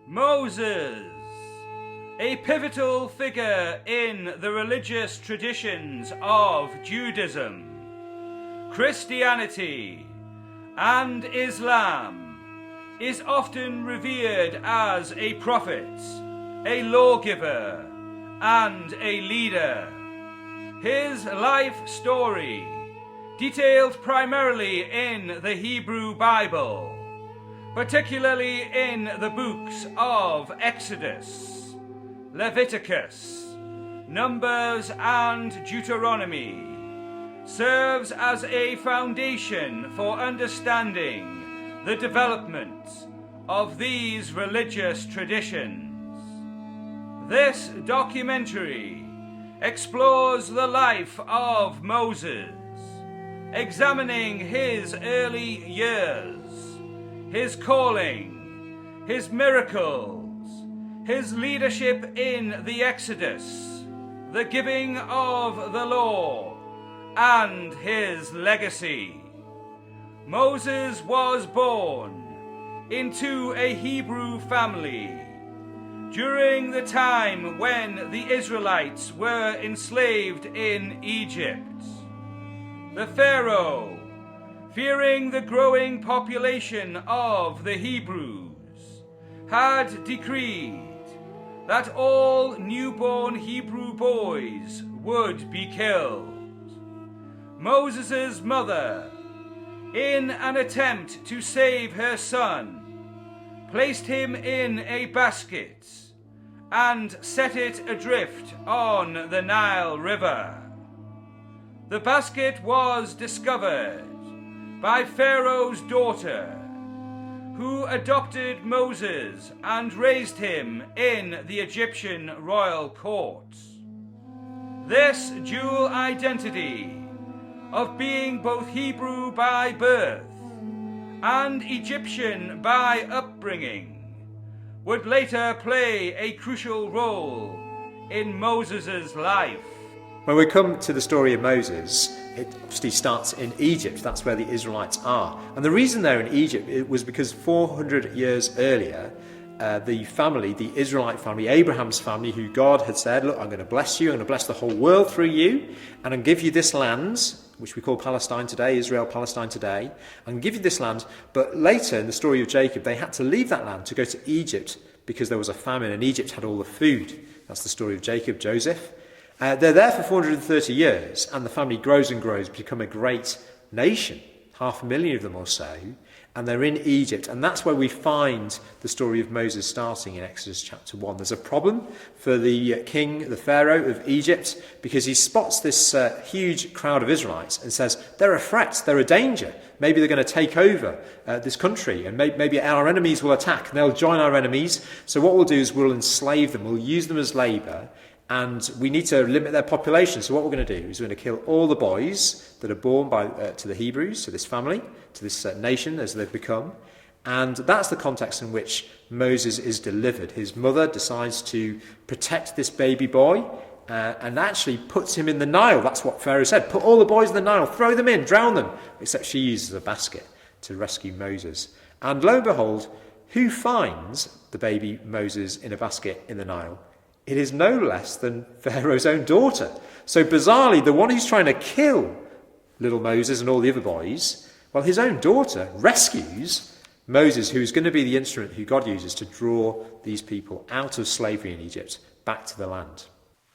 Moses, a pivotal figure in the religious traditions of Judaism, Christianity, and Islam, is often revered as a prophet, a lawgiver, and a leader. His life story, detailed primarily in the Hebrew Bible, particularly in the books of Exodus, Leviticus, Numbers, and Deuteronomy, serves as a foundation for understanding the development of these religious traditions. This documentary explores the life of Moses, examining his early years, his calling, his miracles, his leadership in the Exodus, the giving of the law, and his legacy. Moses was born into a Hebrew family during the time when the Israelites were enslaved in Egypt. The Pharaoh, fearing the growing population of the Hebrews, had decreed that all newborn Hebrew boys would be killed. Moses' mother, in an attempt to save her son, placed him in a basket and set it adrift on the Nile River. The basket was discovered by Pharaoh's daughter, who adopted Moses and raised him in the Egyptian royal court. This dual identity of being both Hebrew by birth and Egyptian by upbringing would later play a crucial role in Moses' life. When we come to the story of Moses, it obviously starts in Egypt. That's where the Israelites are. And the reason they're in Egypt was because 400 years earlier, the Israelite family, Abraham's family, who God had said, look, I'm going to bless you, I'm going to bless the whole world through you, and I'll give you this land, which we call Palestine today, Israel, Palestine today. I can give you this land. But later in the story of Jacob, they had to leave that land to go to Egypt because there was a famine and Egypt had all the food. That's the story of Jacob, Joseph. They're there for 430 years, and the family grows and grows, become a great nation, 500,000 of them or so, and they're in Egypt. And that's where we find the story of Moses starting in Exodus chapter 1. There's a problem for the king, the Pharaoh of Egypt, because he spots this huge crowd of Israelites and says, they're a threat, they're a danger. Maybe they're going to take over this country, and maybe our enemies will attack, and they'll join our enemies. So what we'll do is we'll enslave them, we'll use them as labour, and we need to limit their population. So what we're going to do is we're going to kill all the boys that are born to the Hebrews, to this family, to this nation as they've become. And that's the context in which Moses is delivered. His mother decides to protect this baby boy and actually puts him in the Nile. That's what Pharaoh said. Put all the boys in the Nile, throw them in, drown them. Except she uses a basket to rescue Moses. And lo and behold, who finds the baby Moses in a basket in the Nile? It is no less than Pharaoh's own daughter. So bizarrely, the one who's trying to kill little Moses and all the other boys, well, his own daughter rescues Moses, who is going to be the instrument who God uses to draw these people out of slavery in Egypt back to the land.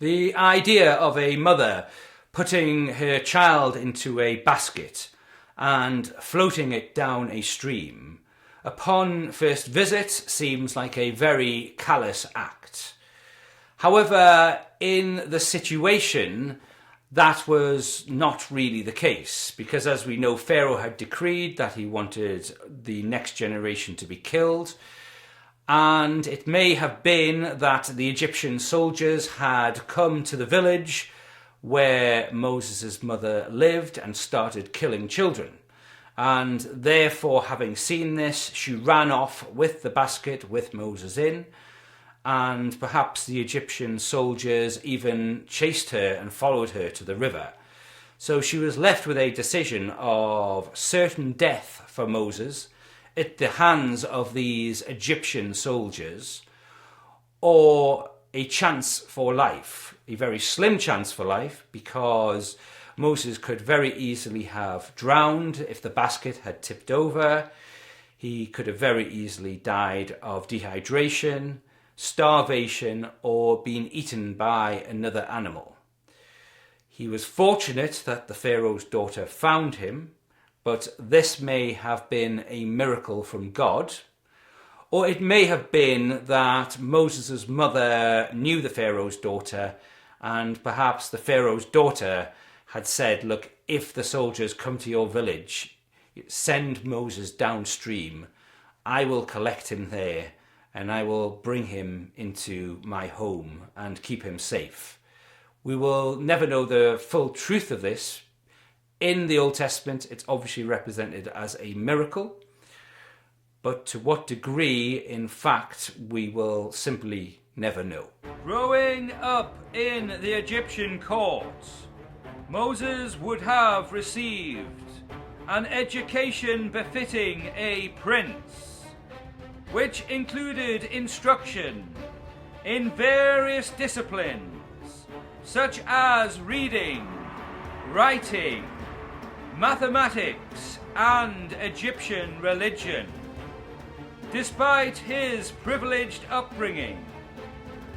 The idea of a mother putting her child into a basket and floating it down a stream upon first visit seems like a very callous act. However, in the situation, that was not really the case, because as we know, Pharaoh had decreed that he wanted the next generation to be killed, and it may have been that the Egyptian soldiers had come to the village where Moses' mother lived and started killing children. And therefore, having seen this, she ran off with the basket with Moses in, and perhaps the Egyptian soldiers even chased her and followed her to the river. So she was left with a decision of certain death for Moses, at the hands of these Egyptian soldiers, or a chance for life, a very slim chance for life, because Moses could very easily have drowned if the basket had tipped over. He could have very easily died of dehydration, starvation, or been eaten by another animal. He was fortunate that the Pharaoh's daughter found him, but this may have been a miracle from God, or it may have been that Moses' mother knew the Pharaoh's daughter, and perhaps the Pharaoh's daughter had said, look, if the soldiers come to your village, send Moses downstream. I will collect him there, and I will bring him into my home and keep him safe. We will never know the full truth of this. In the Old Testament, it's obviously represented as a miracle, but to what degree, in fact, we will simply never know. Growing up in the Egyptian court, Moses would have received an education befitting a prince, which included instruction in various disciplines, such as reading, writing, mathematics, and Egyptian religion. Despite his privileged upbringing,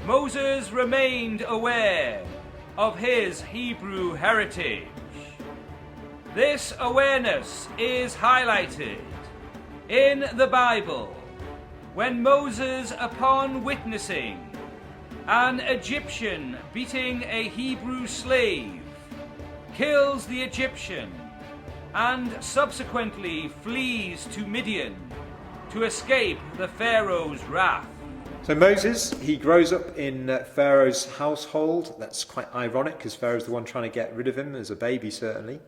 Moses remained aware of his Hebrew heritage. This awareness is highlighted in the Bible when Moses, upon witnessing an Egyptian beating a Hebrew slave, kills the Egyptian and subsequently flees to Midian to escape the Pharaoh's wrath. So Moses, he grows up in Pharaoh's household. That's quite ironic because Pharaoh's the one trying to get rid of him as a baby, certainly.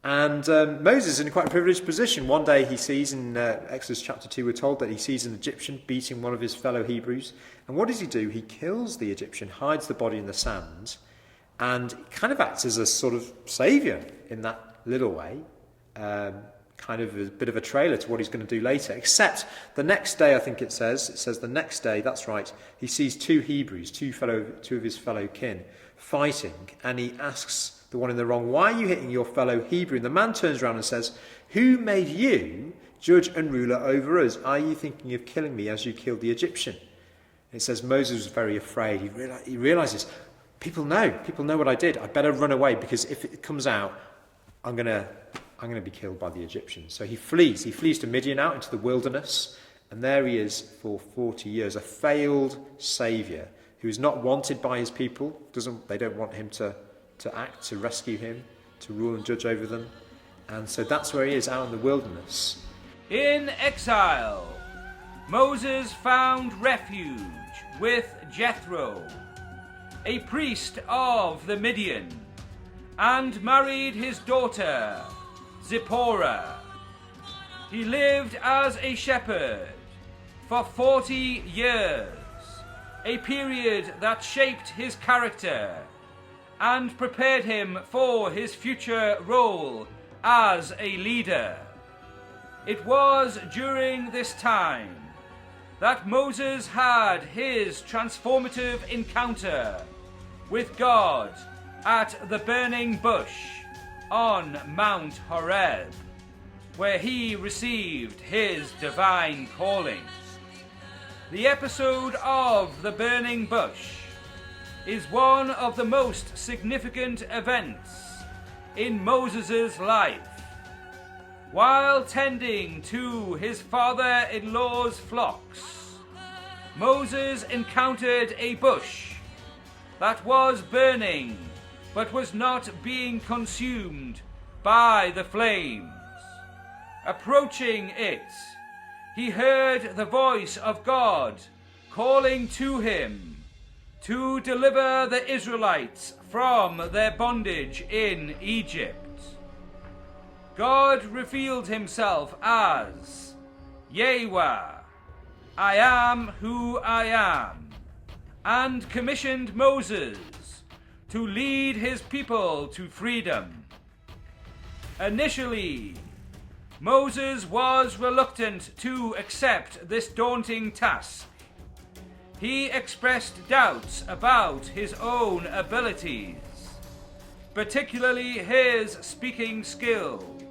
And Moses is in quite a privileged position. One day he sees, in Exodus chapter 2, we're told that he sees an Egyptian beating one of his fellow Hebrews. And what does he do? He kills the Egyptian, hides the body in the sand, and kind of acts as a sort of saviour in that little way. Kind of a bit of a trailer to what he's going to do later. Except the next day, I think it says the next day, that's right, he sees two Hebrews, two of his fellow kin, fighting, and he asks the one in the wrong, why are you hitting your fellow Hebrew? And the man turns around and says, who made you judge and ruler over us? Are you thinking of killing me as you killed the Egyptian? And it says Moses was very afraid. He realizes, people know what I did. I better run away, because if it comes out, I'm going to be killed by the Egyptians. So he flees. He flees to Midian, out into the wilderness, and there he is for 40 years, a failed saviour who is not wanted by his people. They don't want him to act, to rescue him, to rule and judge over them. And so that's where he is, out in the wilderness. In exile, Moses found refuge with Jethro, a priest of the Midian, and married his daughter, Zipporah. He lived as a shepherd for 40 years, a period that shaped his character and prepared him for his future role as a leader. It was during this time that Moses had his transformative encounter with God at the burning bush on Mount Horeb, where he received his divine calling. The episode of the burning bush is one of the most significant events in Moses' life. While tending to his father-in-law's flocks, Moses encountered a bush that was burning but was not being consumed by the flames. Approaching it, he heard the voice of God calling to him to deliver the Israelites from their bondage in Egypt. God revealed himself as Yahweh, I am who I am, and commissioned Moses to lead his people to freedom. Initially, Moses was reluctant to accept this daunting task. He expressed doubts about his own abilities, particularly his speaking skills,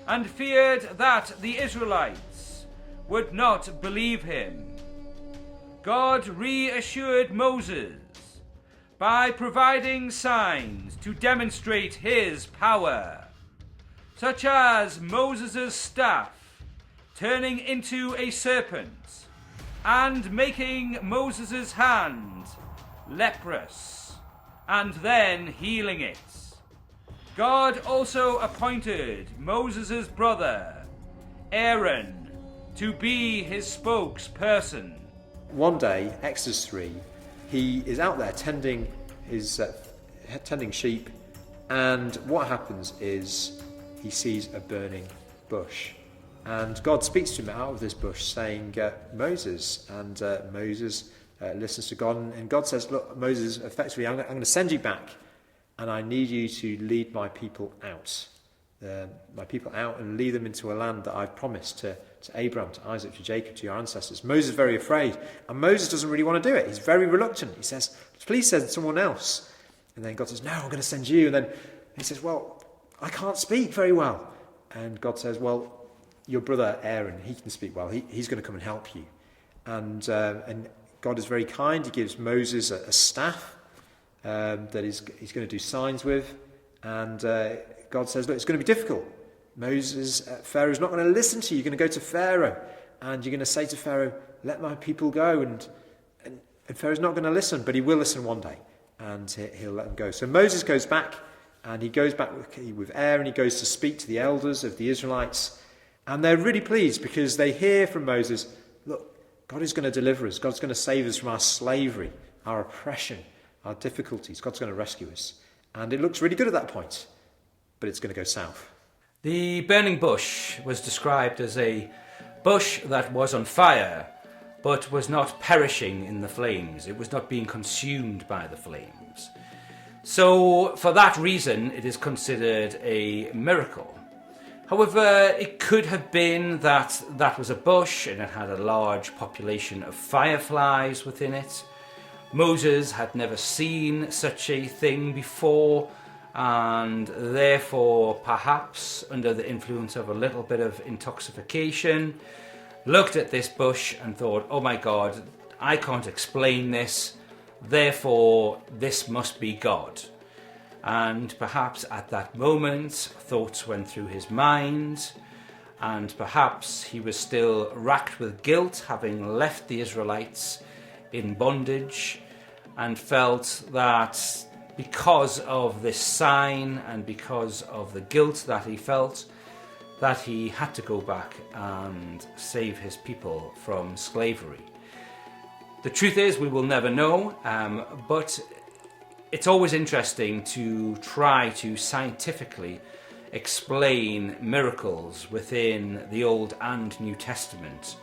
and feared that the Israelites would not believe him. God reassured Moses by providing signs to demonstrate his power, such as Moses' staff turning into a serpent and making Moses' hand leprous, and then healing it. God also appointed Moses' brother, Aaron, to be his spokesperson. One day, Exodus 3, he is out there tending sheep, and what happens is he sees a burning bush. And God speaks to him out of this bush saying, Moses. And Moses listens to God. And God says, look, Moses, effectively, I'm going to send you back. And I need you to lead my people out. And lead them into a land that I've promised to Abraham, to Isaac, to Jacob, to your ancestors. Moses is very afraid. And Moses doesn't really want to do it. He's very reluctant. He says, please send someone else. And then God says, no, I'm going to send you. And then he says, well, I can't speak very well. And God says, well, your brother Aaron, he can speak well. He's going to come and help you. And God is very kind. He gives Moses a staff that he's going to do signs with. And God says, look, it's going to be difficult. Pharaoh's not going to listen to you. You're going to go to Pharaoh. And you're going to say to Pharaoh, let my people go. And Pharaoh's not going to listen, but he will listen one day. And he'll let them go. So Moses goes back. And he goes back with Aaron. He goes to speak to the elders of the Israelites. And they're really pleased because they hear from Moses, look, God is going to deliver us. God's going to save us from our slavery, our oppression, our difficulties. God's going to rescue us. And it looks really good at that point, but it's going to go south. The burning bush was described as a bush that was on fire, but was not perishing in the flames. It was not being consumed by the flames. So, for that reason, it is considered a miracle. However, it could have been that was a bush and it had a large population of fireflies within it. Moses had never seen such a thing before, and therefore, perhaps under the influence of a little bit of intoxication, looked at this bush and thought, oh my God, I can't explain this, therefore this must be God. And perhaps at that moment, thoughts went through his mind, and perhaps he was still racked with guilt, having left the Israelites in bondage, and felt that because of this sign and because of the guilt that he felt, that he had to go back and save his people from slavery. The truth is, we will never know, but it's always interesting to try to scientifically explain miracles within the Old and New Testament,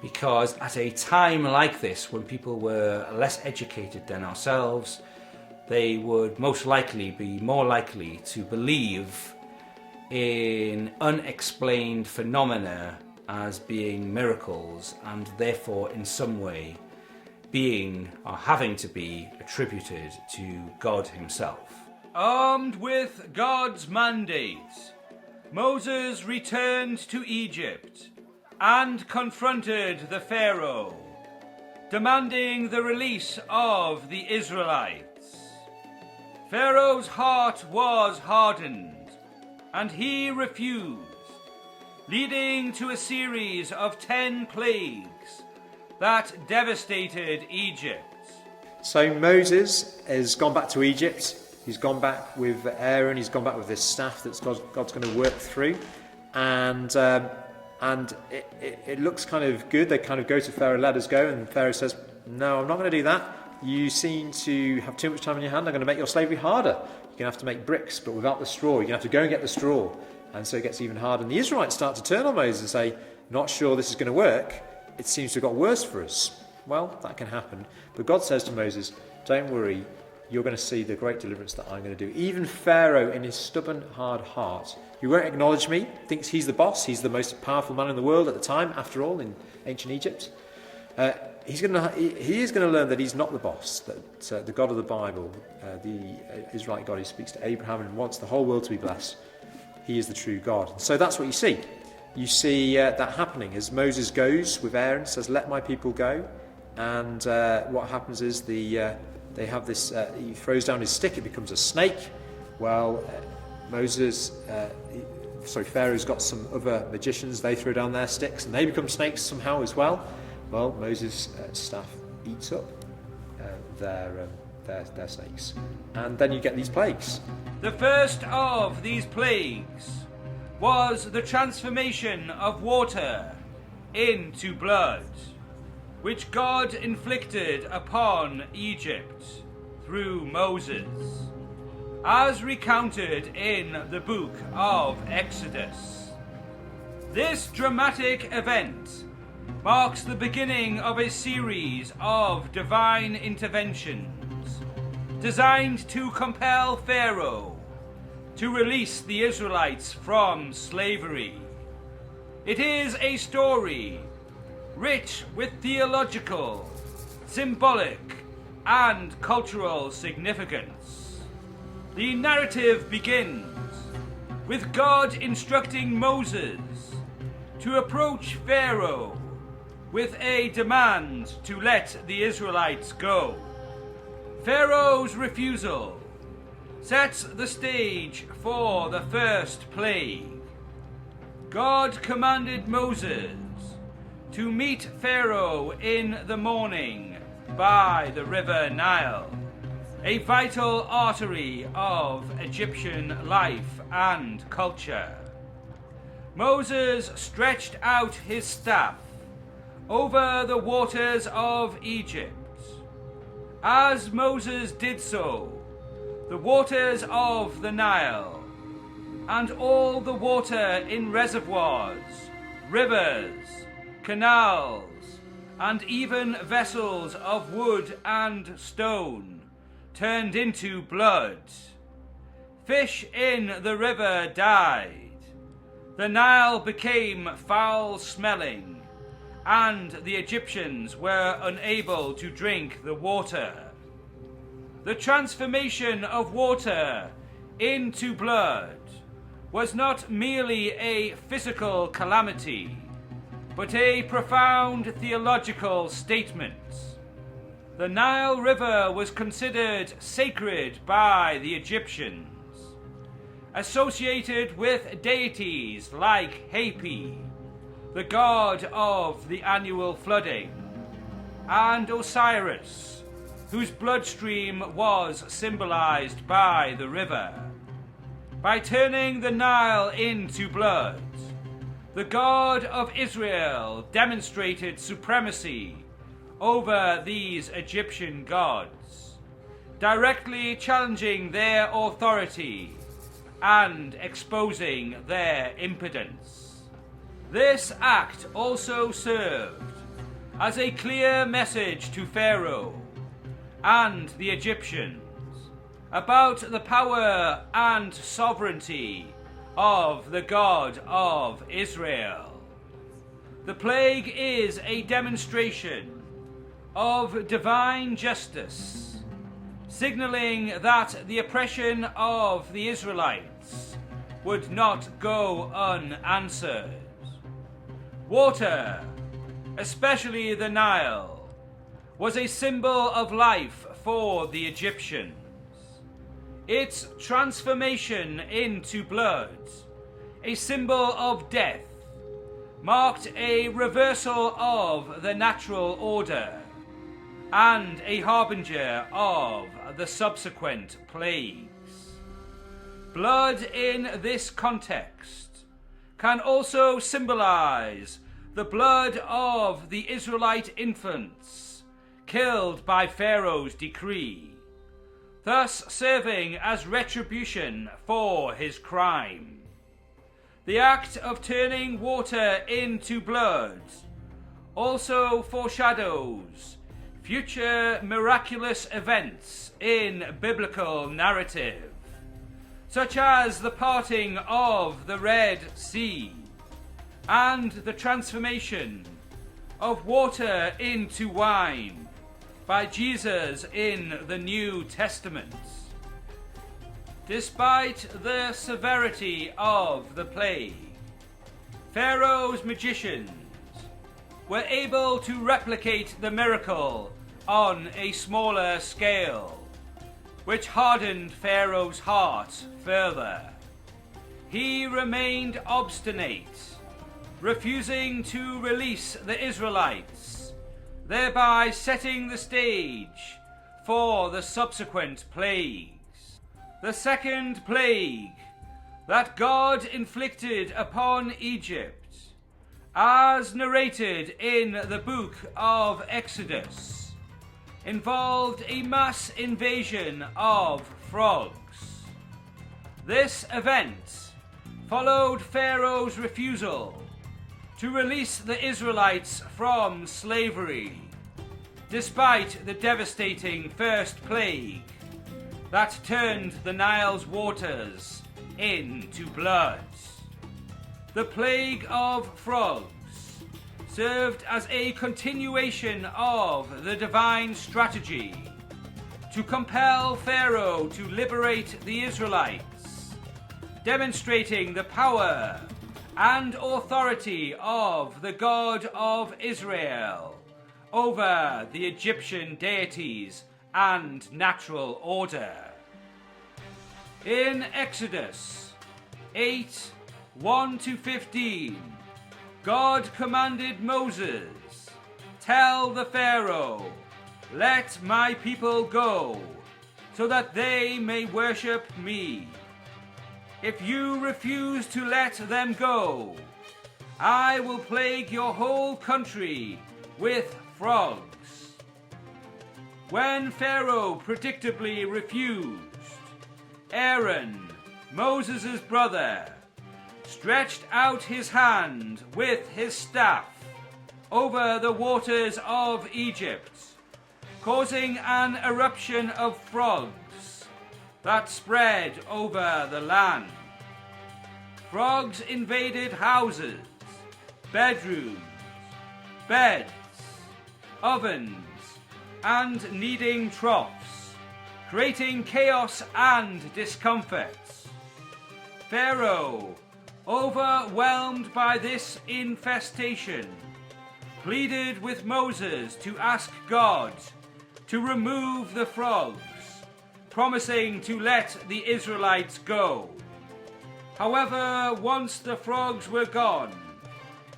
because at a time like this, when people were less educated than ourselves, they would most likely be more likely to believe in unexplained phenomena as being miracles, and therefore in some way being or having to be attributed to God himself. Armed with God's mandate, Moses returned to Egypt and confronted the Pharaoh, demanding the release of the Israelites. Pharaoh's heart was hardened, and he refused, leading to a series of 10 plagues that devastated Egypt. So Moses has gone back to Egypt. He's gone back with Aaron. He's gone back with this staff that God's going to work through. And it looks kind of good. They kind of go to Pharaoh, let us go. And Pharaoh says, no, I'm not going to do that. You seem to have too much time on your hand. I'm going to make your slavery harder. You're going to have to make bricks, but without the straw. You're going to have to go and get the straw. And so it gets even harder. And the Israelites start to turn on Moses and say, not sure this is going to work. It seems to have got worse for us. Well, that can happen. But God says to Moses, don't worry, you're going to see the great deliverance that I'm going to do. Even Pharaoh, in his stubborn, hard heart, who won't acknowledge me, thinks he's the boss, he's the most powerful man in the world at the time, after all, in ancient Egypt. He is going to learn that he's not the boss, that the God of the Bible, the Israelite God who speaks to Abraham and wants the whole world to be blessed, he is the true God. And so that's what you see. You see that happening as Moses goes with Aaron, says, let my people go. And what happens is they have this, he throws down his stick, it becomes a snake. Well, Pharaoh's got some other magicians, they throw down their sticks and they become snakes somehow as well. Well, Moses' staff eats up their snakes. And then you get these plagues. The first of these plagues was the transformation of water into blood, which God inflicted upon Egypt through Moses, as recounted in the book of Exodus. This dramatic event marks the beginning of a series of divine interventions designed to compel Pharaoh to release the Israelites from slavery. It is a story rich with theological, symbolic, and cultural significance. The narrative begins with God instructing Moses to approach Pharaoh with a demand to let the Israelites go. Pharaoh's refusal sets the stage for the first plague. God commanded Moses to meet Pharaoh in the morning by the river Nile, a vital artery of Egyptian life and culture. Moses stretched out his staff over the waters of Egypt. As Moses did so, the waters of the Nile and all the water in reservoirs, rivers, canals, and even vessels of wood and stone turned into blood. Fish in the river died. The Nile became foul-smelling, and the Egyptians were unable to drink the water. The transformation of water into blood was not merely a physical calamity, but a profound theological statement. The Nile River was considered sacred by the Egyptians, associated with deities like Hapi, the god of the annual flooding, and Osiris, whose bloodstream was symbolized by the river. By turning the Nile into blood, the God of Israel demonstrated supremacy over these Egyptian gods, directly challenging their authority and exposing their impotence. This act also served as a clear message to Pharaoh and the Egyptians about the power and sovereignty of the God of Israel. The plague is a demonstration of divine justice, signaling that the oppression of the Israelites would not go unanswered. Water, especially the Nile, was a symbol of life for the Egyptians. Its transformation into blood, a symbol of death, marked a reversal of the natural order and a harbinger of the subsequent plagues. Blood in this context can also symbolize the blood of the Israelite infants killed by Pharaoh's decree, thus serving as retribution for his crime. The act of turning water into blood also foreshadows future miraculous events in biblical narrative, such as the parting of the Red Sea and the transformation of water into wine by Jesus in the New Testament. Despite the severity of the plague, Pharaoh's magicians were able to replicate the miracle on a smaller scale, which hardened Pharaoh's heart further. He remained obstinate, refusing to release the Israelites, thereby setting the stage for the subsequent plagues. The second plague that God inflicted upon Egypt, as narrated in the book of Exodus, involved a mass invasion of frogs. This event followed Pharaoh's refusal to release the Israelites from slavery, despite the devastating first plague that turned the Nile's waters into blood. The plague of frogs served as a continuation of the divine strategy to compel Pharaoh to liberate the Israelites, demonstrating the power and authority of the God of Israel over the Egyptian deities and natural order. In Exodus 8:1-15, God commanded Moses, "Tell the Pharaoh, let my people go, so that they may worship me. If you refuse to let them go, I will plague your whole country with frogs." When Pharaoh predictably refused, Aaron, Moses' brother, stretched out his hand with his staff over the waters of Egypt, causing an eruption of frogs that spread over the land. Frogs invaded houses, bedrooms, beds, ovens, and kneading troughs, creating chaos and discomfort. Pharaoh, overwhelmed by this infestation, pleaded with Moses to ask God to remove the frogs, promising to let the Israelites go. However, once the frogs were gone,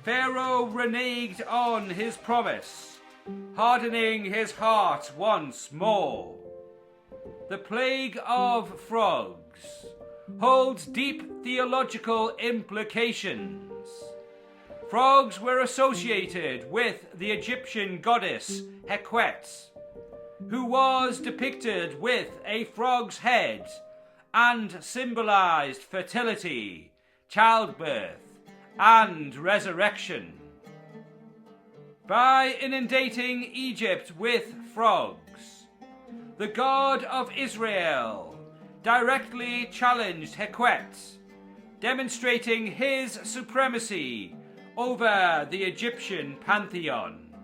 Pharaoh reneged on his promise, hardening his heart once more. The plague of frogs holds deep theological implications. Frogs were associated with the Egyptian goddess Heqet, who was depicted with a frog's head and symbolized fertility, childbirth, and resurrection. By inundating Egypt with frogs, the God of Israel directly challenged Heqet, demonstrating his supremacy over the Egyptian pantheon.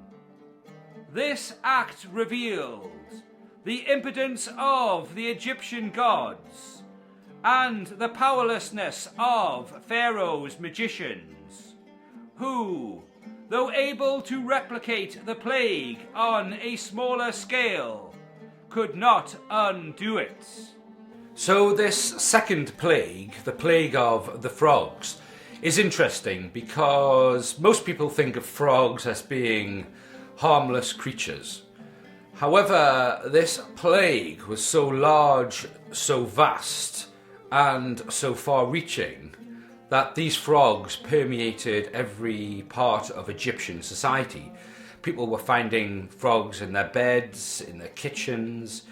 This act revealed the impotence of the Egyptian gods and the powerlessness of Pharaoh's magicians, who, though able to replicate the plague on a smaller scale, could not undo it. So this second plague, the plague of the frogs, is interesting because most people think of frogs as being harmless creatures. However, this plague was so large, so vast, and so far-reaching that these frogs permeated every part of Egyptian society. People were finding frogs in their beds, in their kitchens,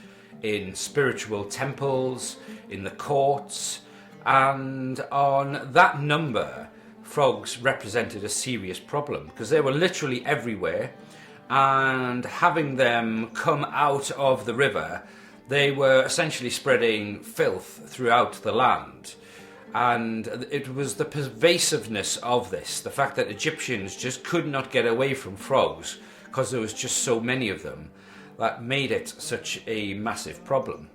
in spiritual temples, in the courts, and on that number, frogs represented a serious problem because they were literally everywhere, and having them come out of the river, they were essentially spreading filth throughout the land. And it was the pervasiveness of this, the fact that Egyptians just could not get away from frogs because there was just so many of them, that made it such a massive problem.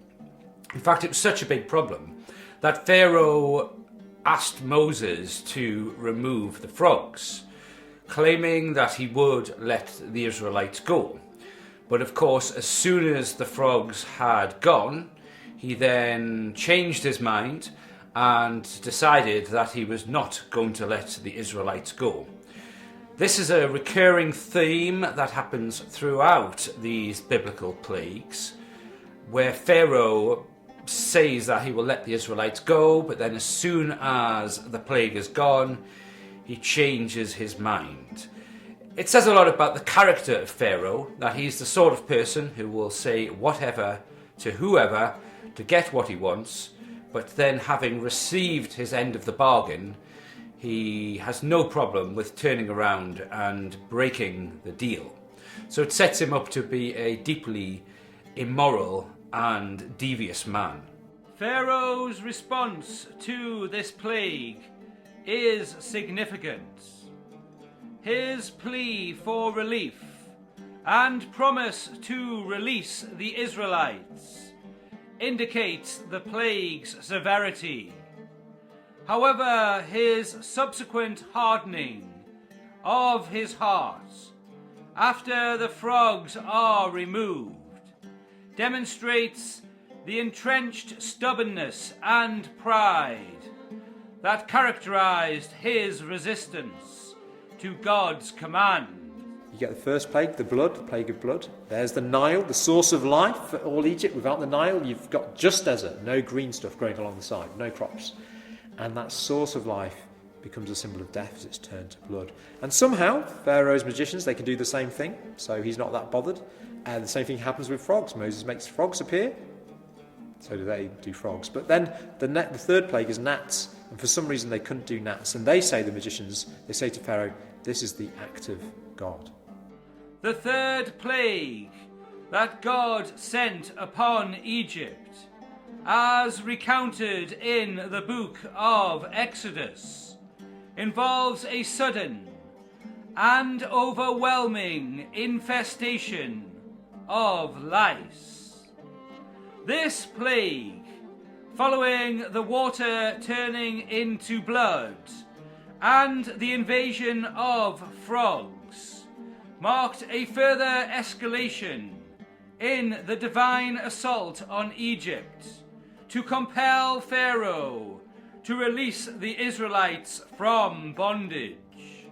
In fact, it was such a big problem that Pharaoh asked Moses to remove the frogs, claiming that he would let the Israelites go. But of course, as soon as the frogs had gone, he then changed his mind and decided that he was not going to let the Israelites go. This is a recurring theme that happens throughout these biblical plagues, where Pharaoh says that he will let the Israelites go, but then as soon as the plague is gone, he changes his mind. It says a lot about the character of Pharaoh, that he's the sort of person who will say whatever to whoever to get what he wants, but then having received his end of the bargain, he has no problem with turning around and breaking the deal. So it sets him up to be a deeply immoral and devious man. Pharaoh's response to this plague is significant. His plea for relief and promise to release the Israelites indicates the plague's severity. However, his subsequent hardening of his heart after the frogs are removed demonstrates the entrenched stubbornness and pride that characterized his resistance to God's command. You get the first plague, the blood, the plague of blood. There's the Nile, the source of life for all Egypt. Without the Nile, you've got just desert, no green stuff growing along the side, no crops. And that source of life becomes a symbol of death as it's turned to blood. And somehow, Pharaoh's magicians, they can do the same thing, so he's not that bothered. And the same thing happens with frogs. Moses makes frogs appear, so do they do frogs. But then the third plague is gnats, and for some reason they couldn't do gnats. And they say, the magicians, they say to Pharaoh, this is the act of God. The third plague that God sent upon Egypt, as recounted in the book of Exodus, involves a sudden and overwhelming infestation of lice. This plague, following the water turning into blood and the invasion of frogs, marked a further escalation in the divine assault on Egypt to compel Pharaoh to release the Israelites from bondage.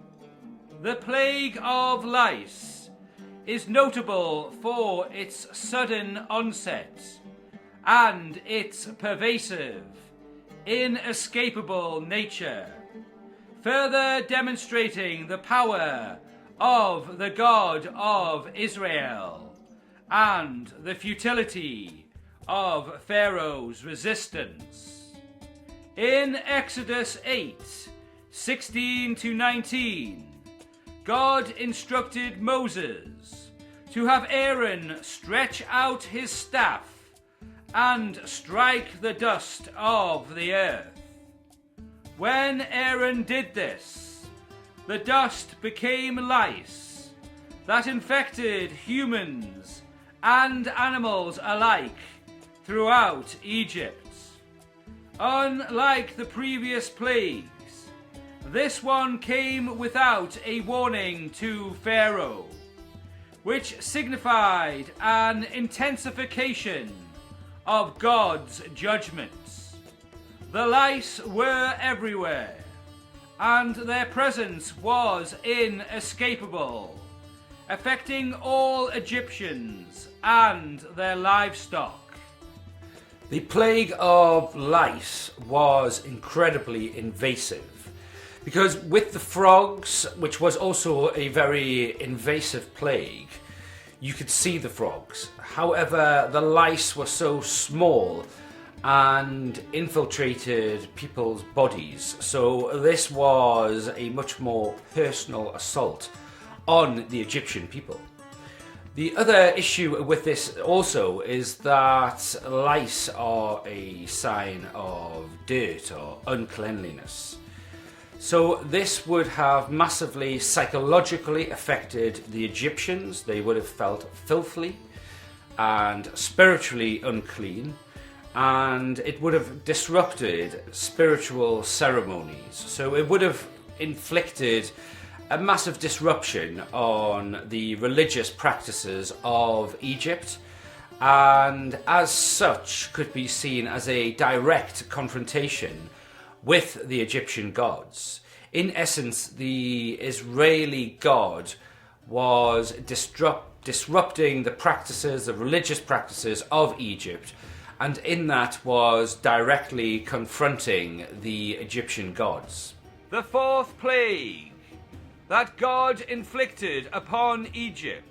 The plague of lice is notable for its sudden onset and its pervasive, inescapable nature, further demonstrating the power of the God of Israel and the futility of Pharaoh's resistance. In Exodus 8:16-19, God instructed Moses to have Aaron stretch out his staff and strike the dust of the earth. When Aaron did this, the dust became lice that infected humans and animals alike throughout Egypt. Unlike the previous plagues, this one came without a warning to Pharaoh, which signified an intensification of God's judgments. The lice were everywhere, and their presence was inescapable, affecting all Egyptians and their livestock. The plague of lice was incredibly invasive, because with the frogs, which was also a very invasive plague, you could see the frogs. However, the lice were so small and infiltrated people's bodies, so this was a much more personal assault on the Egyptian people. The other issue with this also is that lice are a sign of dirt or uncleanliness. So this would have massively psychologically affected the Egyptians. They would have felt filthy and spiritually unclean, and it would have disrupted spiritual ceremonies. So it would have inflicted a massive disruption on the religious practices of Egypt, and as such could be seen as a direct confrontation with the Egyptian gods. In essence, the Israeli God was disrupting the practices, the religious practices of Egypt, and in that was directly confronting the Egyptian gods. The fourth plague that God inflicted upon Egypt,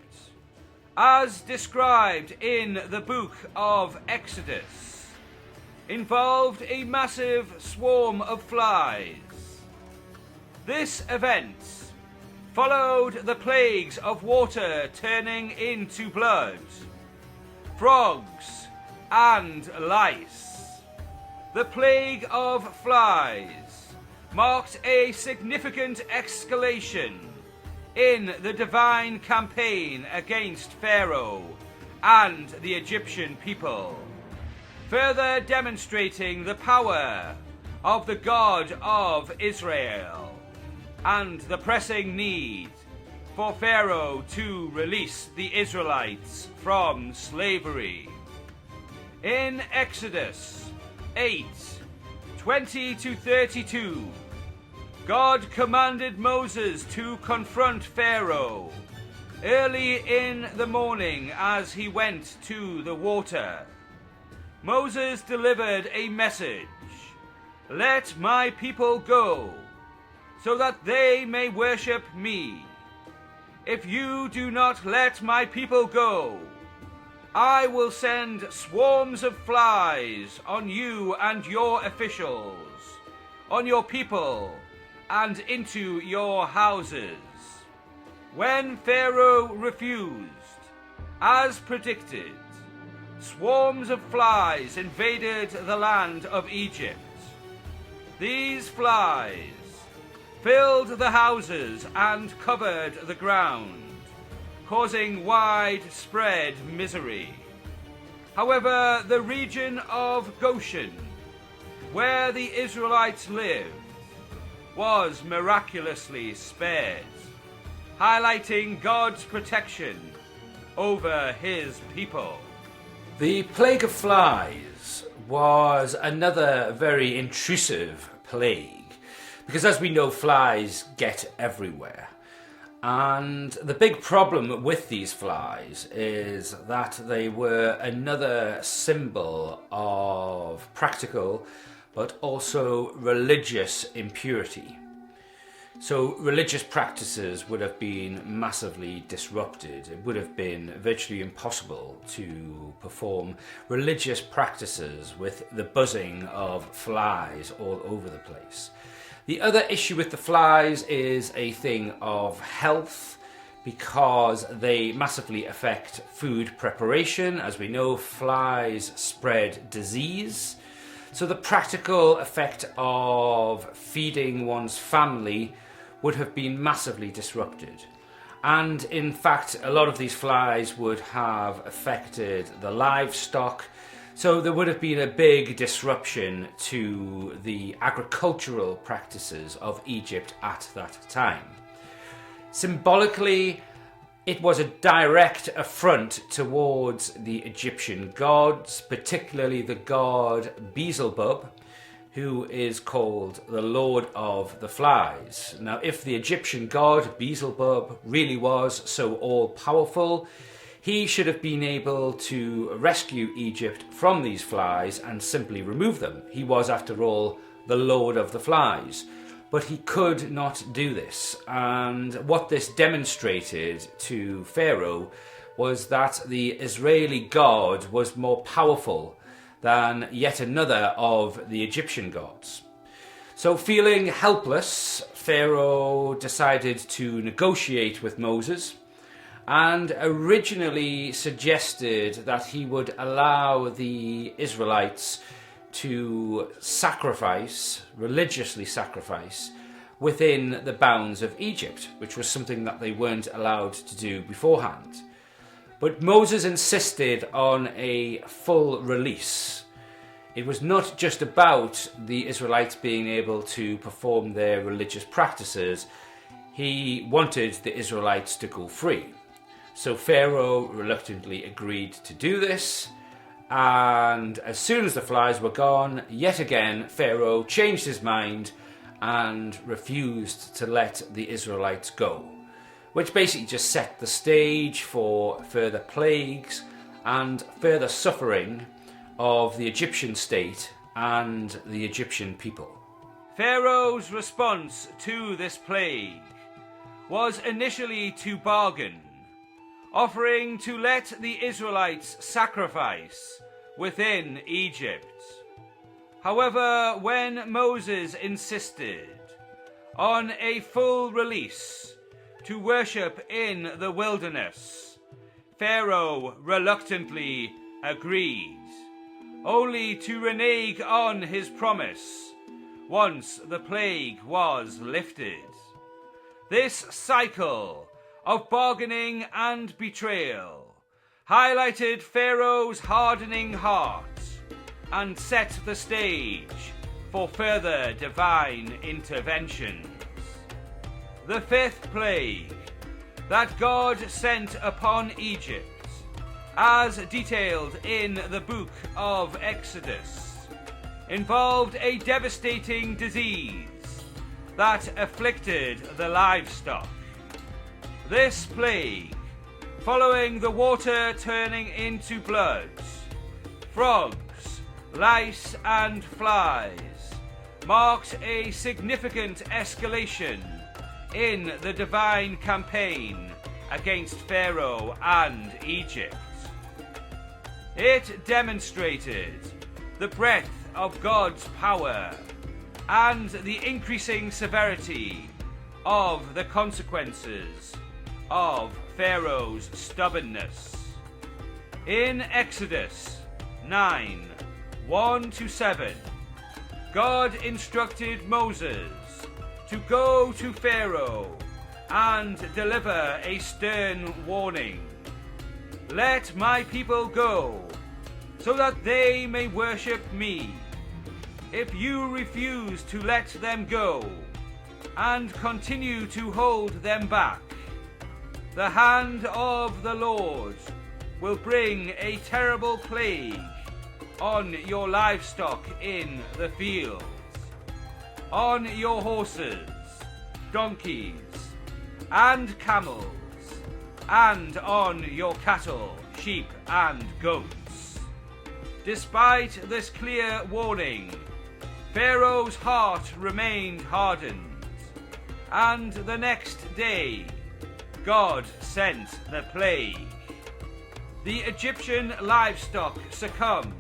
as described in the book of Exodus, involved a massive swarm of flies. This event followed the plagues of water turning into blood, frogs, and lice. The plague of flies marked a significant escalation in the divine campaign against Pharaoh and the Egyptian people, further demonstrating the power of the God of Israel and the pressing need for Pharaoh to release the Israelites from slavery. In Exodus 8:20-32, God commanded Moses to confront Pharaoh early in the morning as he went to the water. Moses delivered a message: "Let my people go, so that they may worship me. If you do not let my people go, I will send swarms of flies on you and your officials, on your people, and into your houses." When Pharaoh refused, as predicted, swarms of flies invaded the land of Egypt. These flies filled the houses and covered the ground, causing widespread misery. However, the region of Goshen, where the Israelites lived, was miraculously spared, highlighting God's protection over his people. The plague of flies was another very intrusive plague, because as we know, flies get everywhere. And the big problem with these flies is that they were another symbol of practical but also religious impurity. So religious practices would have been massively disrupted. It would have been virtually impossible to perform religious practices with the buzzing of flies all over the place. The other issue with the flies is a thing of health, because they massively affect food preparation. As we know, flies spread disease. So the practical effect of feeding one's family would have been massively disrupted. And in fact, a lot of these flies would have affected the livestock. So there would have been a big disruption to the agricultural practices of Egypt at that time. Symbolically, it was a direct affront towards the Egyptian gods, particularly the god Beelzebub, who is called the Lord of the Flies. Now, if the Egyptian god Beelzebub really was so all-powerful, he should have been able to rescue Egypt from these flies and simply remove them. He was, after all, the Lord of the Flies. But he could not do this. And what this demonstrated to Pharaoh was that the Israeli god was more powerful than yet another of the Egyptian gods. So feeling helpless, Pharaoh decided to negotiate with Moses, and originally suggested that he would allow the Israelites to religiously sacrifice, within the bounds of Egypt, which was something that they weren't allowed to do beforehand. But Moses insisted on a full release. It was not just about the Israelites being able to perform their religious practices. He wanted the Israelites to go free. So Pharaoh reluctantly agreed to do this, and as soon as the flies were gone, yet again Pharaoh changed his mind and refused to let the Israelites go, which basically just set the stage for further plagues and further suffering of the Egyptian state and the Egyptian people. Pharaoh's response to this plague was initially to bargain, offering to let the Israelites sacrifice within Egypt. However, when Moses insisted on a full release to worship in the wilderness, Pharaoh reluctantly agreed, only to renege on his promise once the plague was lifted. This cycle of bargaining and betrayal highlighted Pharaoh's hardening heart and set the stage for further divine interventions. The fifth plague that God sent upon Egypt, as detailed in the book of Exodus, involved a devastating disease that afflicted the livestock. This plague, following the water turning into blood, frogs, lice and flies, marked a significant escalation in the divine campaign against Pharaoh and Egypt. It demonstrated the breadth of God's power and the increasing severity of the consequences of Pharaoh's stubbornness. In Exodus 9:1-7, God instructed Moses to go to Pharaoh and deliver a stern warning. Let my people go, so that they may worship me. If you refuse to let them go, and continue to hold them back, the hand of the Lord will bring a terrible plague on your livestock in the fields, on your horses, donkeys, and camels, and on your cattle, sheep, and goats. Despite this clear warning, Pharaoh's heart remained hardened, and the next day God sent the plague. The Egyptian livestock succumbed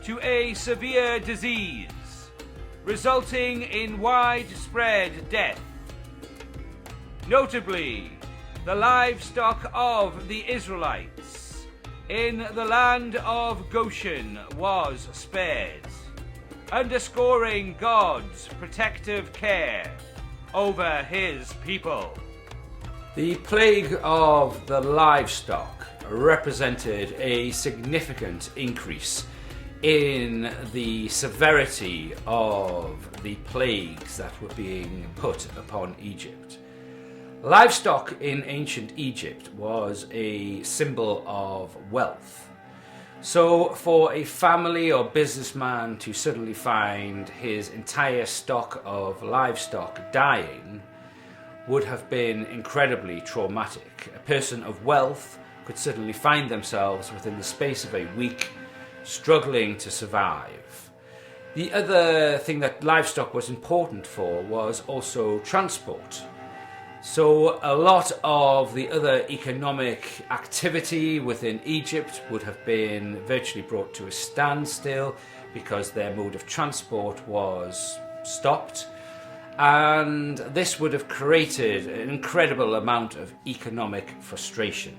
to a severe disease, resulting in widespread death. Notably, the livestock of the Israelites in the land of Goshen was spared, underscoring God's protective care over his people. The plague of the livestock represented a significant increase in the severity of the plagues that were being put upon Egypt. Livestock in ancient Egypt was a symbol of wealth. So for a family or businessman to suddenly find his entire stock of livestock dying would have been incredibly traumatic. A person of wealth could suddenly find themselves within the space of a week struggling to survive. The other thing that livestock was important for was also transport. So a lot of the other economic activity within Egypt would have been virtually brought to a standstill because their mode of transport was stopped. and this would have created an incredible amount of economic frustration.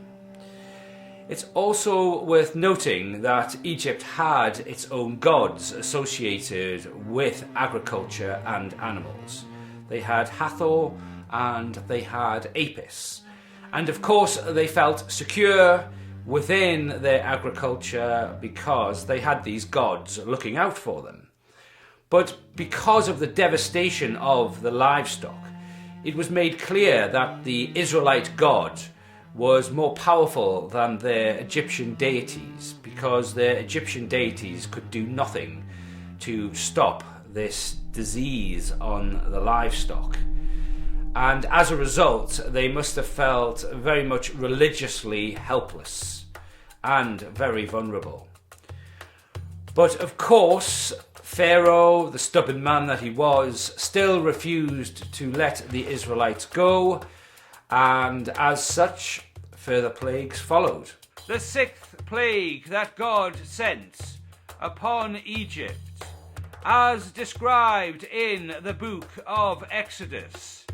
It's also worth noting that Egypt had its own gods associated with agriculture and animals. They had Hathor and they had Apis. And of course they felt secure within their agriculture because they had these gods looking out for them. But because of the devastation of the livestock, it was made clear that the Israelite God was more powerful than their Egyptian deities, because their Egyptian deities could do nothing to stop this disease on the livestock. And as a result, they must have felt very much religiously helpless and very vulnerable. But of course, Pharaoh, the stubborn man that he was, still refused to let the Israelites go, and as such, further plagues followed. The sixth plague that God sent upon Egypt, as described in the book of Exodus,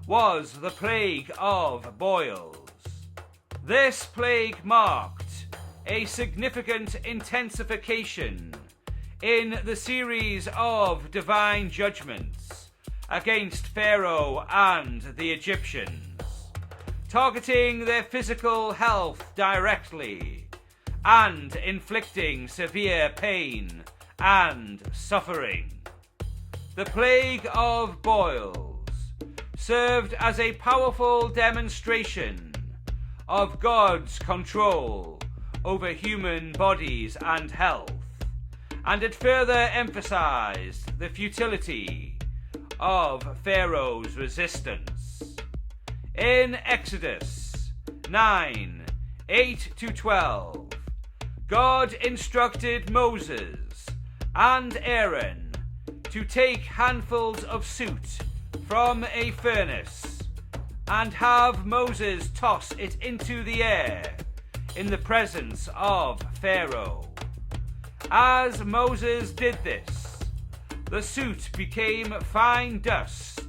was the plague of boils. This plague marked a significant intensification in the series of divine judgments against Pharaoh and the Egyptians, targeting their physical health directly and inflicting severe pain and suffering. The plague of boils served as a powerful demonstration of God's control over human bodies and health, and it further emphasized the futility of Pharaoh's resistance. In Exodus 9:8-12, God instructed Moses and Aaron to take handfuls of soot from a furnace and have Moses toss it into the air in the presence of Pharaoh. As Moses did this, the soot became fine dust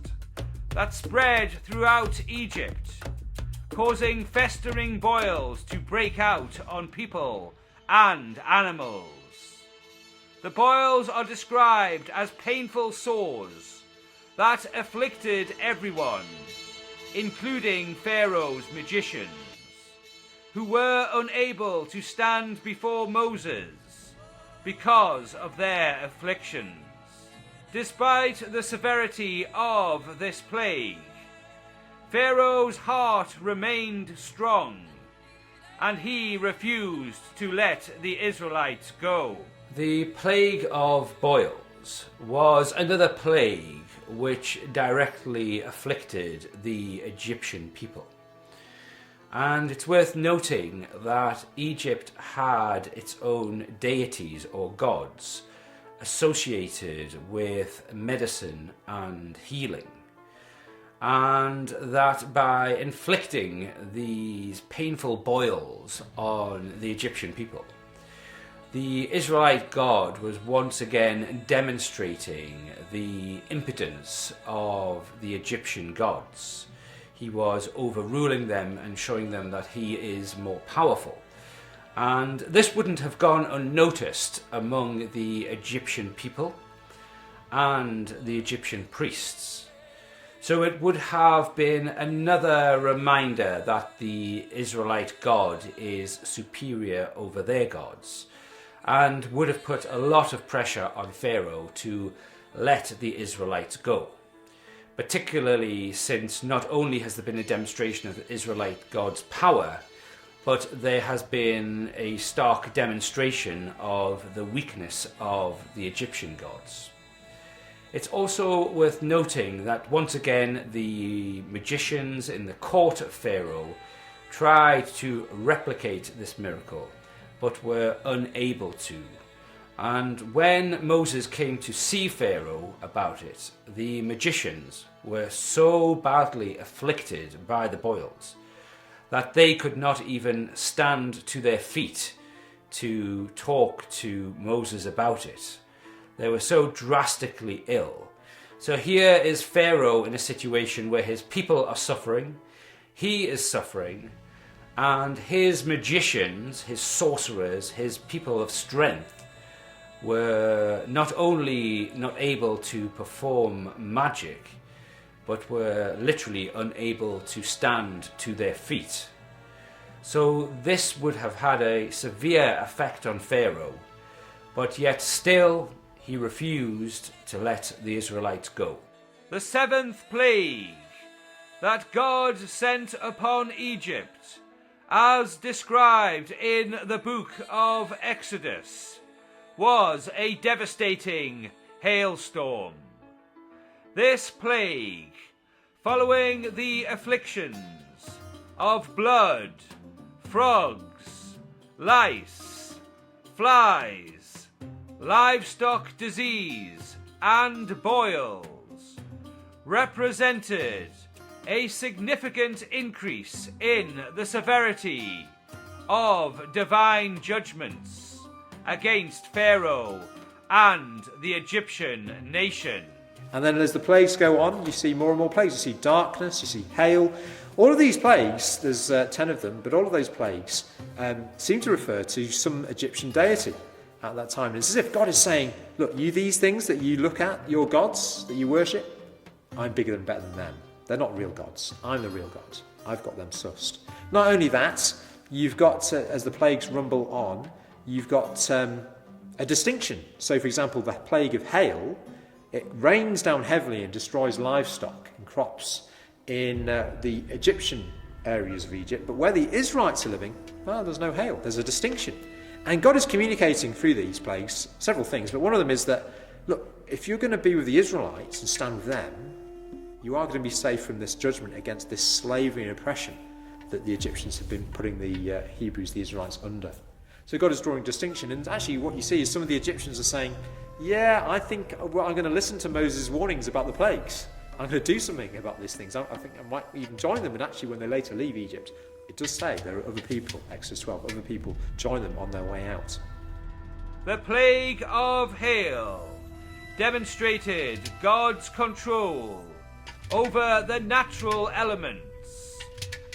that spread throughout Egypt, causing festering boils to break out on people and animals. The boils are described as painful sores that afflicted everyone, including Pharaoh's magicians, who were unable to stand before Moses because of their afflictions. Despite the severity of this plague, Pharaoh's heart remained strong, and he refused to let the Israelites go. The plague of boils was another plague which directly afflicted the Egyptian people. And it's worth noting that Egypt had its own deities or gods associated with medicine and healing, and that by inflicting these painful boils on the Egyptian people, the Israelite God was once again demonstrating the impotence of the Egyptian gods. He was overruling them and showing them that he is more powerful. And this wouldn't have gone unnoticed among the Egyptian people and the Egyptian priests. So it would have been another reminder that the Israelite God is superior over their gods, and would have put a lot of pressure on Pharaoh to let the Israelites go. Particularly since not only has there been a demonstration of the Israelite God's power, but there has been a stark demonstration of the weakness of the Egyptian gods. It's also worth noting that once again the magicians in the court of Pharaoh tried to replicate this miracle, but were unable to. And when Moses came to see Pharaoh about it, the magicians were so badly afflicted by the boils that they could not even stand to their feet to talk to Moses about it. They were so drastically ill So here is Pharaoh in a situation where his people are suffering, he is suffering, and his magicians, his sorcerers, his people of strength were not only not able to perform magic, but were literally unable to stand to their feet. So this would have had a severe effect on Pharaoh, but yet still he refused to let the Israelites go. The seventh plague that God sent upon Egypt, as described in the book of Exodus, was a devastating hailstorm. This plague, following the afflictions of blood, frogs, lice, flies, livestock disease, and boils, represented a significant increase in the severity of divine judgments against Pharaoh and the Egyptian nation. And then as the plagues go on, you see more and more plagues. You see darkness, you see hail. All of these plagues, there's 10 of them, but all of those plagues seem to refer to some Egyptian deity at that time. And it's as if God is saying, look, you these things that you look at, your gods that you worship, I'm bigger and better than them. They're not real gods. I'm the real God. I've got them sussed. Not only that, you've got, as the plagues rumble on, you've got a distinction. So, for example, the plague of hail, it rains down heavily and destroys livestock and crops in the Egyptian areas of Egypt. But where the Israelites are living, well, there's no hail. There's a distinction. And God is communicating through these plagues several things. But one of them is that, look, if you're going to be with the Israelites and stand with them, you are going to be safe from this judgment against this slavery and oppression that the Egyptians have been putting the Hebrews, the Israelites, under. So God is drawing distinction. And actually what you see is some of the Egyptians are saying, yeah, I think I'm going to listen to Moses' warnings about the plagues. I'm going to do something about these things. I think I might even join them. And actually when they later leave Egypt, it does say there are other people, Exodus 12, other people join them on their way out. The plague of hail demonstrated God's control over the natural elements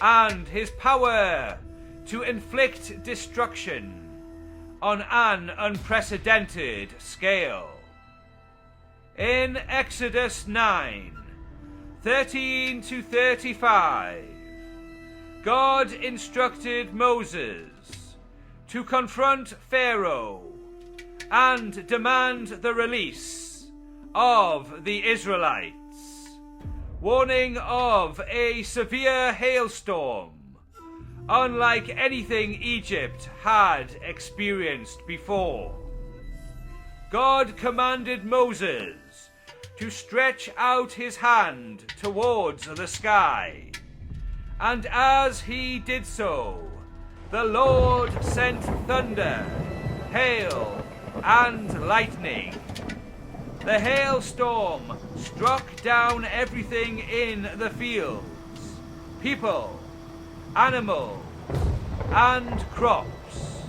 and his power to inflict destruction on an unprecedented scale. In Exodus 9, 13 to 35, God instructed Moses to confront Pharaoh and demand the release of the Israelites, warning of a severe hailstorm unlike anything Egypt had experienced before. God commanded Moses to stretch out his hand towards the sky, and as he did so, the Lord sent thunder, hail, and lightning. The hailstorm struck down everything in the fields, people, animals, and crops.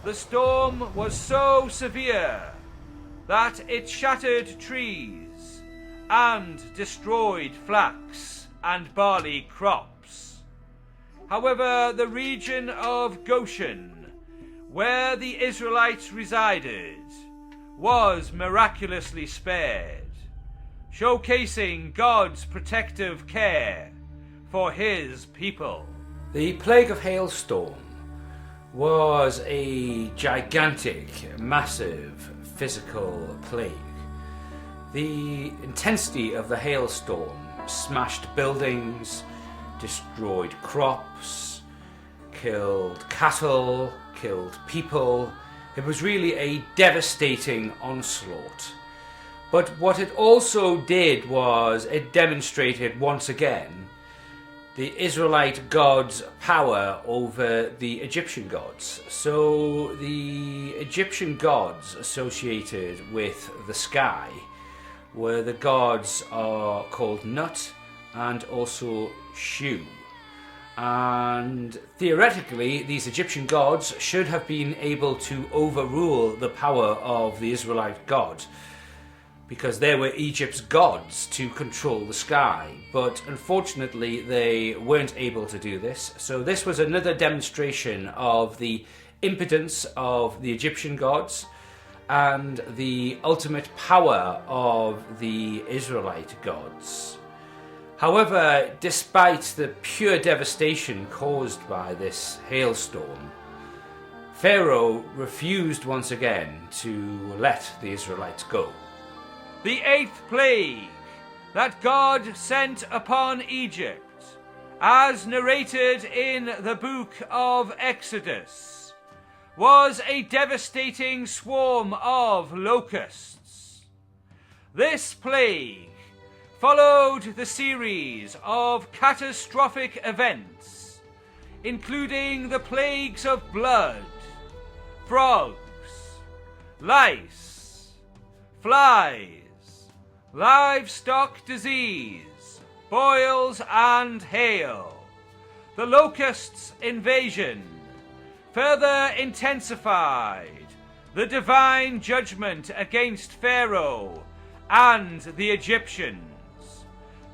The storm was so severe that it shattered trees and destroyed flax and barley crops. However, the region of Goshen, where the Israelites resided, was miraculously spared, showcasing God's protective care for his people. The plague of hailstorm was a gigantic, massive physical plague. The intensity of the hailstorm smashed buildings, destroyed crops, killed cattle, killed people. It was really a devastating onslaught. But what it also did was it demonstrated once again the Israelite gods' power over the Egyptian gods. So the Egyptian gods associated with the sky were the gods are called Nut and also Shu. And theoretically, these Egyptian gods should have been able to overrule the power of the Israelite God. because they were Egypt's gods to control the sky. But unfortunately, they weren't able to do this. So this was another demonstration of the impotence of the Egyptian gods and the ultimate power of the Israelite gods. However, despite the pure devastation caused by this hailstorm, Pharaoh refused once again to let the Israelites go. The eighth plague that God sent upon Egypt, as narrated in the book of Exodus, was a devastating swarm of locusts. This plague followed the series of catastrophic events, including the plagues of blood, frogs, lice, flies, livestock disease, boils and hail. The locusts' invasion further intensified the divine judgment against Pharaoh and the Egyptians,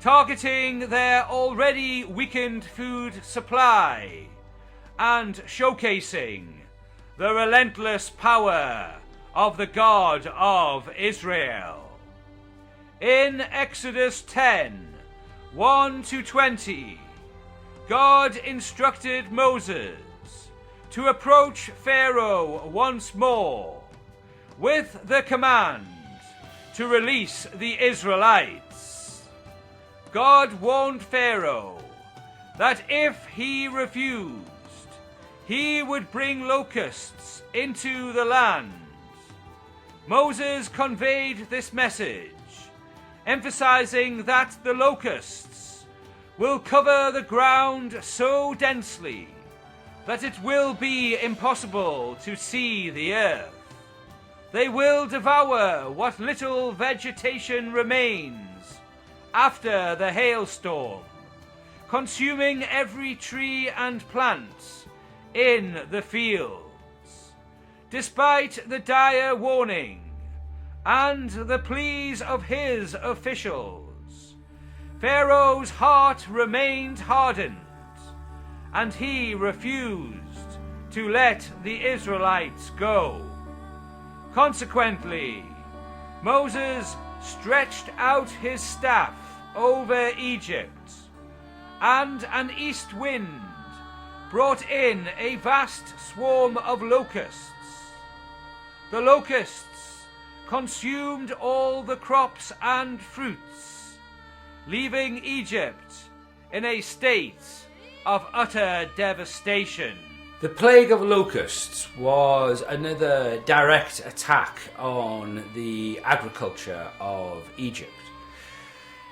targeting their already weakened food supply and showcasing the relentless power of the God of Israel. In Exodus 10, 1-20, God instructed Moses to approach Pharaoh once more with the command to release the Israelites. God warned Pharaoh that if he refused, he would bring locusts into the land. Moses conveyed this message, emphasizing that the locusts will cover the ground so densely that it will be impossible to see the earth. They will devour what little vegetation remains after the hailstorm, consuming every tree and plant in the fields. Despite the dire warning and the pleas of his officials, Pharaoh's heart remained hardened, and he refused to let the Israelites go. Consequently, Moses stretched out his staff over Egypt, and an east wind brought in a vast swarm of locusts. The locusts consumed all the crops and fruits, leaving Egypt in a state of utter devastation. The plague of locusts was another direct attack on the agriculture of Egypt.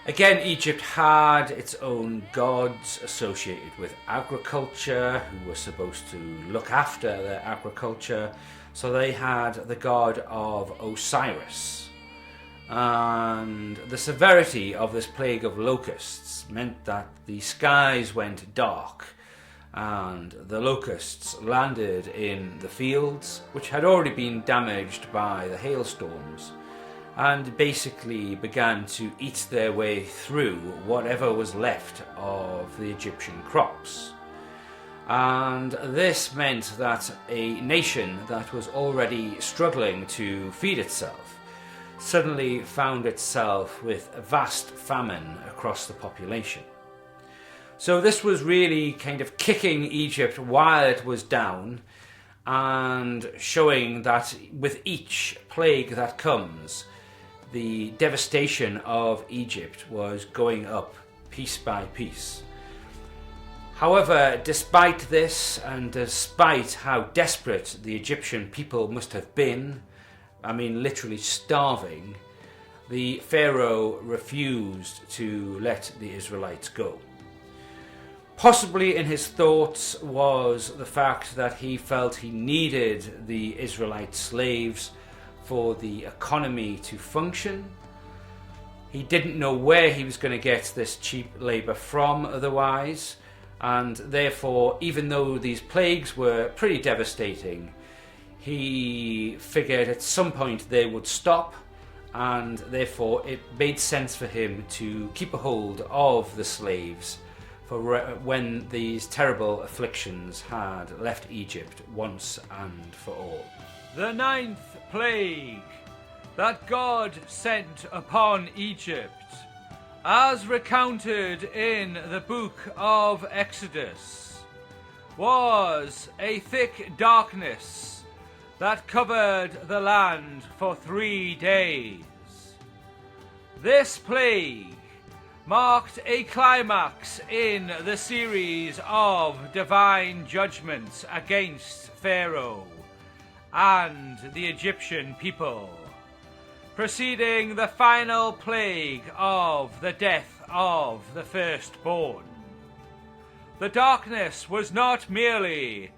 Again, Egypt had its own gods associated with agriculture who were supposed to look after their agriculture. So they had the god of Osiris. And the severity of this plague of locusts meant that the skies went dark and the locusts landed in the fields, which had already been damaged by the hailstorms, and basically began to eat their way through whatever was left of the Egyptian crops. And this meant that a nation that was already struggling to feed itself suddenly found itself with a vast famine across the population. So this was really kind of kicking Egypt while it was down and showing that with each plague that comes, the devastation of Egypt was going up piece by piece. However, despite this, and despite how desperate the Egyptian people must have been, I mean literally starving, the Pharaoh refused to let the Israelites go. Possibly in his thoughts was the fact that he felt he needed the Israelite slaves for the economy to function. He didn't know where he was going to get this cheap labour from otherwise, and therefore, even though these plagues were pretty devastating, he figured at some point they would stop and therefore it made sense for him to keep a hold of the slaves for when these terrible afflictions had left Egypt once and for all. The 9th plague that God sent upon Egypt, as recounted in the book of Exodus, was a thick darkness that covered the land for 3 days. This plague marked a climax in the series of divine judgments against Pharaoh and the Egyptian people, preceding the final plague of the death of the firstborn. The darkness was not merely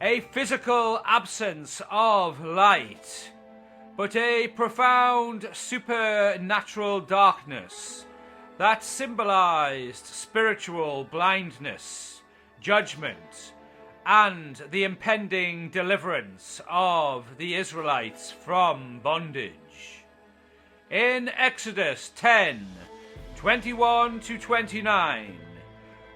a physical absence of light, but a profound supernatural darkness that symbolized spiritual blindness, judgment, and the impending deliverance of the Israelites from bondage. In Exodus 10:21-29,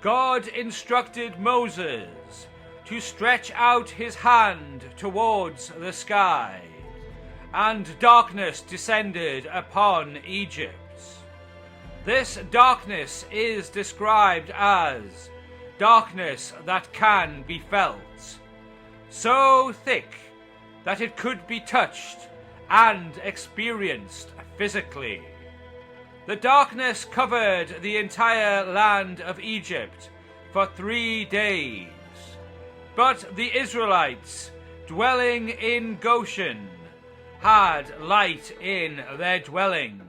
God instructed Moses to stretch out his hand towards the sky, and darkness descended upon Egypt. This darkness is described as darkness that can be felt, so thick that it could be touched and experienced physically. The darkness covered the entire land of Egypt for 3 days, but the Israelites dwelling in Goshen had light in their dwellings.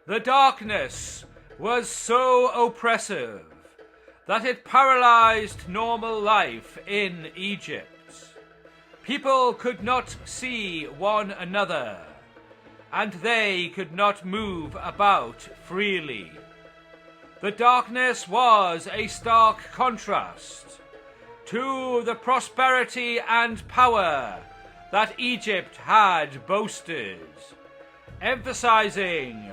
The darkness was so oppressive that it paralyzed normal life in Egypt. People could not see one another, and they could not move about freely. The darkness was a stark contrast to the prosperity and power that Egypt had boasted, emphasizing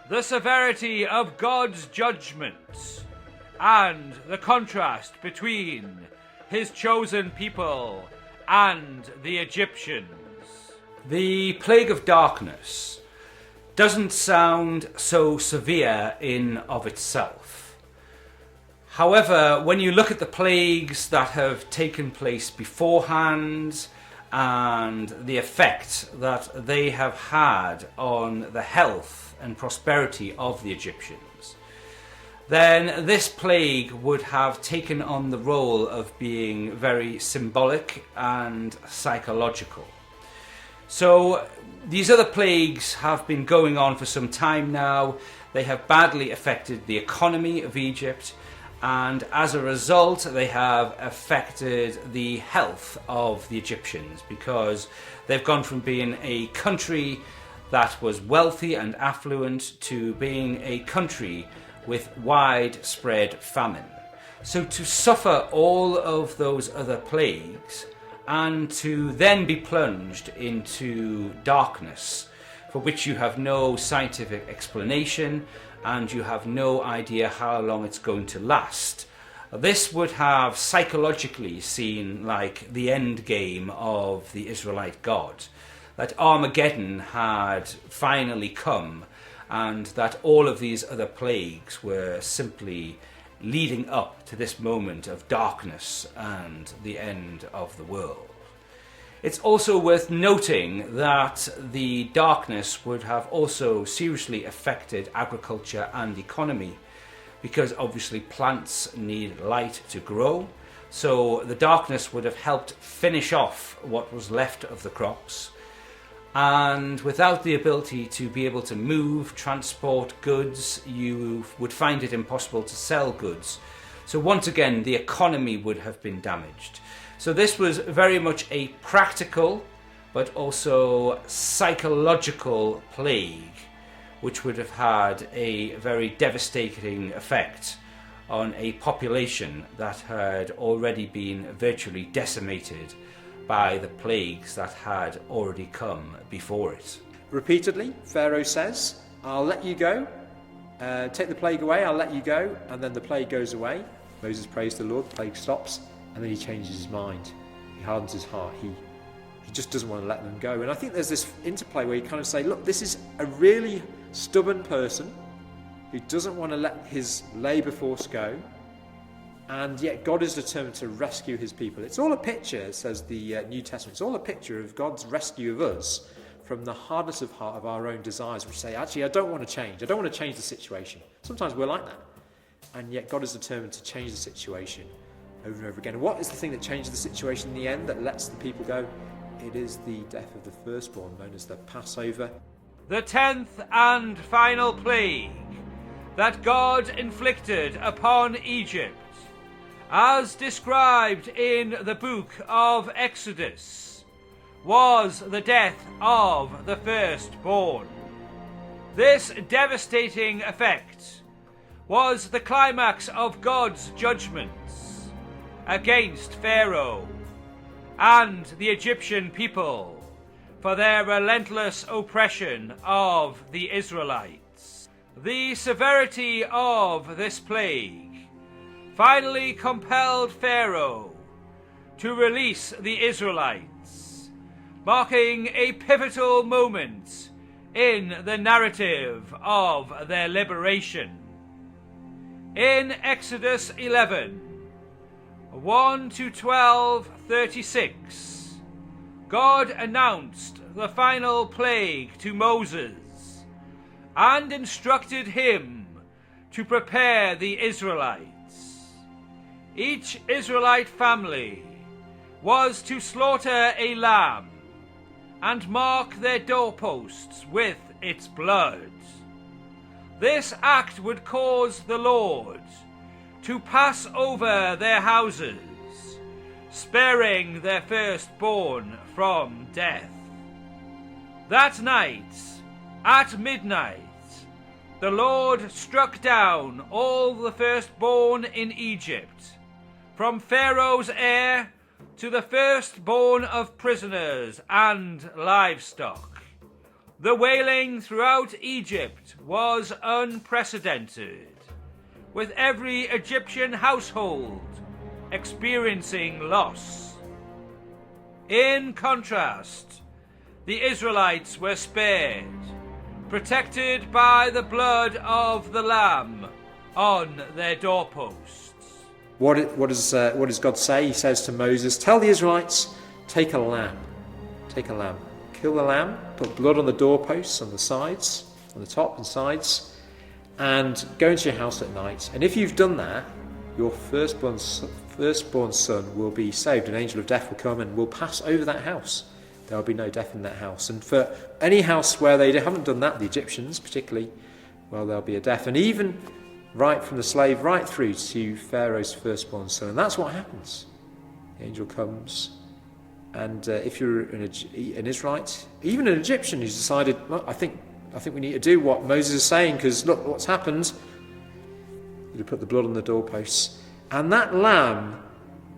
the severity of God's judgments and the contrast between his chosen people and the Egyptians. The plague of darkness doesn't sound so severe in of itself. However, when you look at the plagues that have taken place beforehand and the effect that they have had on the health and prosperity of the Egyptians, then this plague would have taken on the role of being very symbolic and psychological. So these other plagues have been going on for some time now. They have badly affected the economy of Egypt, and as a result they have affected the health of the Egyptians, because they've gone from being a country that was wealthy and affluent to being a country with widespread famine. So to suffer all of those other plagues and to then be plunged into darkness for which you have no scientific explanation and you have no idea how long it's going to last, this would have psychologically seemed like the end game of the Israelite God, that Armageddon had finally come and that all of these other plagues were simply leading up to this moment of darkness and the end of the world. It's also worth noting that the darkness would have also seriously affected agriculture and economy, because obviously plants need light to grow. So the darkness would have helped finish off what was left of the crops. And without the ability to be able to move, transport goods, you would find it impossible to sell goods. So once again, the economy would have been damaged. So this was very much a practical, but also psychological plague, which would have had a very devastating effect on a population that had already been virtually decimated by the plagues that had already come before it. repeatedly, Pharaoh says, I'll let you go, take the plague away, I'll let you go, and then the plague goes away. Moses prays to the Lord, the plague stops, and then he changes his mind. He hardens his heart. He just doesn't want to let them go. And I think there's this interplay where you kind of say, look, this is a really stubborn person who doesn't want to let his labour force go, and yet God is determined to rescue his people. It's all a picture, says the New Testament, it's all a picture of God's rescue of us from the hardness of heart of our own desires, which say, actually, I don't want to change. I don't want to change the situation. Sometimes we're like that. And yet God is determined to change the situation over and over again. And what is the thing that changes the situation in the end, that lets the people go? It is the death of the firstborn, known as the Passover. The 10th and final plague that God inflicted upon Egypt, as described in the book of Exodus, was the death of the firstborn. This devastating effect was the climax of God's judgments against Pharaoh and the Egyptian people for their relentless oppression of the Israelites. The severity of this plague finally compelled Pharaoh to release the Israelites, marking a pivotal moment in the narrative of their liberation. In Exodus 11, 1 to 12:36, God announced the final plague to Moses and instructed him to prepare the Israelites. Each Israelite family was to slaughter a lamb and mark their doorposts with its blood. This act would cause the Lord to pass over their houses, sparing their firstborn from death. That night, at midnight, the Lord struck down all the firstborn in Egypt, from Pharaoh's heir to the firstborn of prisoners and livestock. The wailing throughout Egypt was unprecedented, with every Egyptian household experiencing loss. In contrast, the Israelites were spared, protected by the blood of the Lamb on their doorposts. What does God say? He says to Moses, tell the Israelites, take a lamb, kill the lamb, put blood on the doorposts, on the sides, on the top and sides, and go into your house at night. And if you've done that, your firstborn son will be saved. An angel of death will come and will pass over that house. There will be no death in that house. And for any house where they haven't done that, the Egyptians particularly, well, there'll be a death. And even right from the slave right through to Pharaoh's firstborn son. And that's what happens. The angel comes, and if you're an Israelite, even an Egyptian who's decided, well, I think we need to do what Moses is saying, because look what's happened. You put the blood on the doorposts. And that lamb,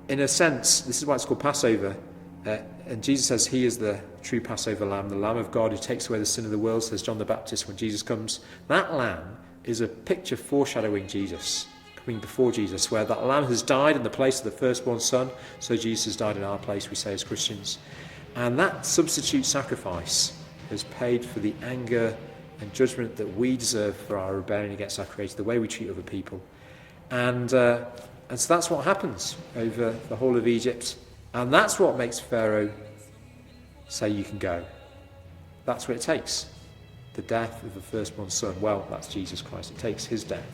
in a sense, this is why it's called Passover, and Jesus says he is the true Passover lamb, the Lamb of God who takes away the sin of the world, says John the Baptist when Jesus comes. That lamb is a picture foreshadowing Jesus, coming before Jesus, where that lamb has died in the place of the firstborn son, so Jesus has died in our place, we say as Christians. And that substitute sacrifice has paid for the anger and judgment that we deserve for our rebellion against our Creator, the way we treat other people. And so that's what happens over the whole of Egypt. And that's what makes Pharaoh say you can go. That's what it takes. The death of the firstborn son. Well, that's Jesus Christ. It takes his death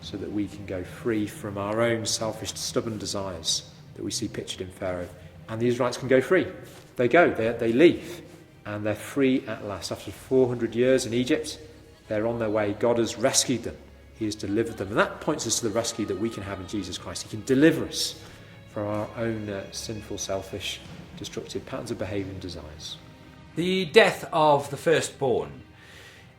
so that we can go free from our own selfish, stubborn desires that we see pictured in Pharaoh. And the Israelites can go free. They go, they leave. And they're free at last. After 400 years in Egypt, they're on their way. God has rescued them. He has delivered them. And that points us to the rescue that we can have in Jesus Christ. He can deliver us from our own sinful, selfish, destructive patterns of behaviour and desires. The death of the firstborn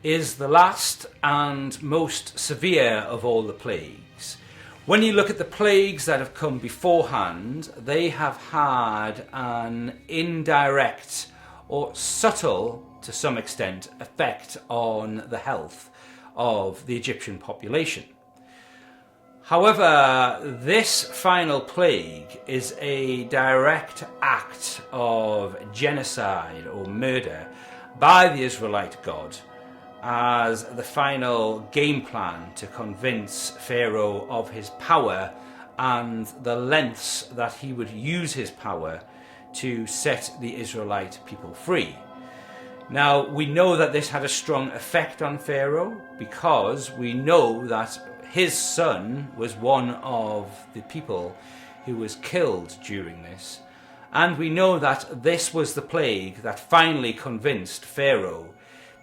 is the last and most severe of all the plagues. When you look at the plagues that have come beforehand, they have had an indirect or subtle, to some extent, effect on the health of the Egyptian population. However, this final plague is a direct act of genocide or murder by the Israelite God as the final game plan to convince Pharaoh of his power and the lengths that he would use his power to set the Israelite people free. Now, we know that this had a strong effect on Pharaoh because we know that his son was one of the people who was killed during this. And we know that this was the plague that finally convinced Pharaoh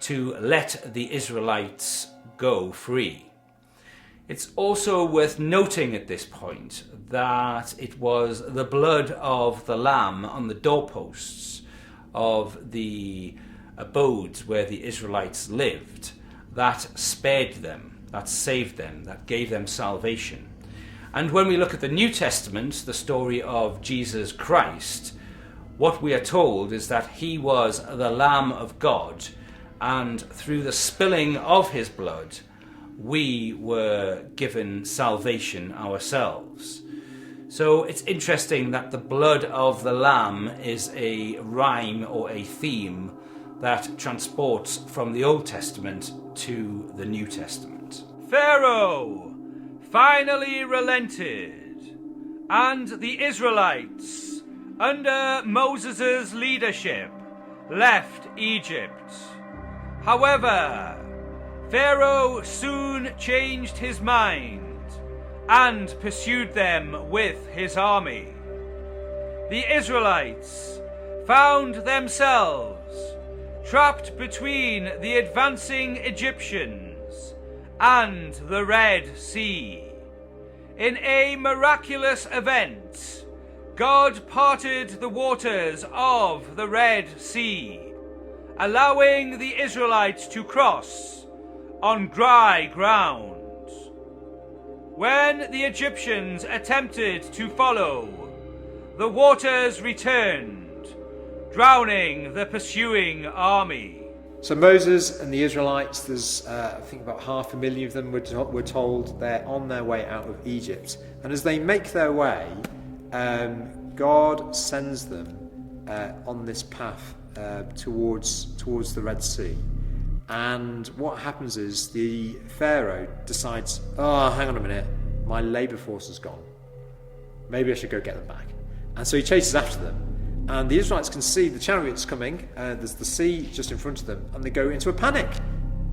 to let the Israelites go free. It's also worth noting at this point that it was the blood of the lamb on the doorposts of the abodes where the Israelites lived that spared them, that saved them, that gave them salvation. And when we look at the New Testament, the story of Jesus Christ, what we are told is that he was the Lamb of God, and through the spilling of his blood, we were given salvation ourselves. So it's interesting that the blood of the Lamb is a rhyme or a theme that transports from the Old Testament to the New Testament. Pharaoh finally relented, and the Israelites, under Moses' leadership, left Egypt. However, Pharaoh soon changed his mind and pursued them with his army. The Israelites found themselves trapped between the advancing Egyptians and the Red Sea. In a miraculous event, God parted the waters of the Red Sea, allowing the Israelites to cross on dry ground. When the Egyptians attempted to follow, the waters returned, drowning the pursuing army. So Moses and the Israelites, there's I think about 500,000 of them were told they're on their way out of Egypt. And as they make their way, God sends them on this path towards the Red Sea. And what happens is the Pharaoh decides, oh, hang on a minute, my labour force is gone. Maybe I should go get them back. And so he chases after them. And the Israelites can see the chariots coming. There's the sea just in front of them. And they go into a panic.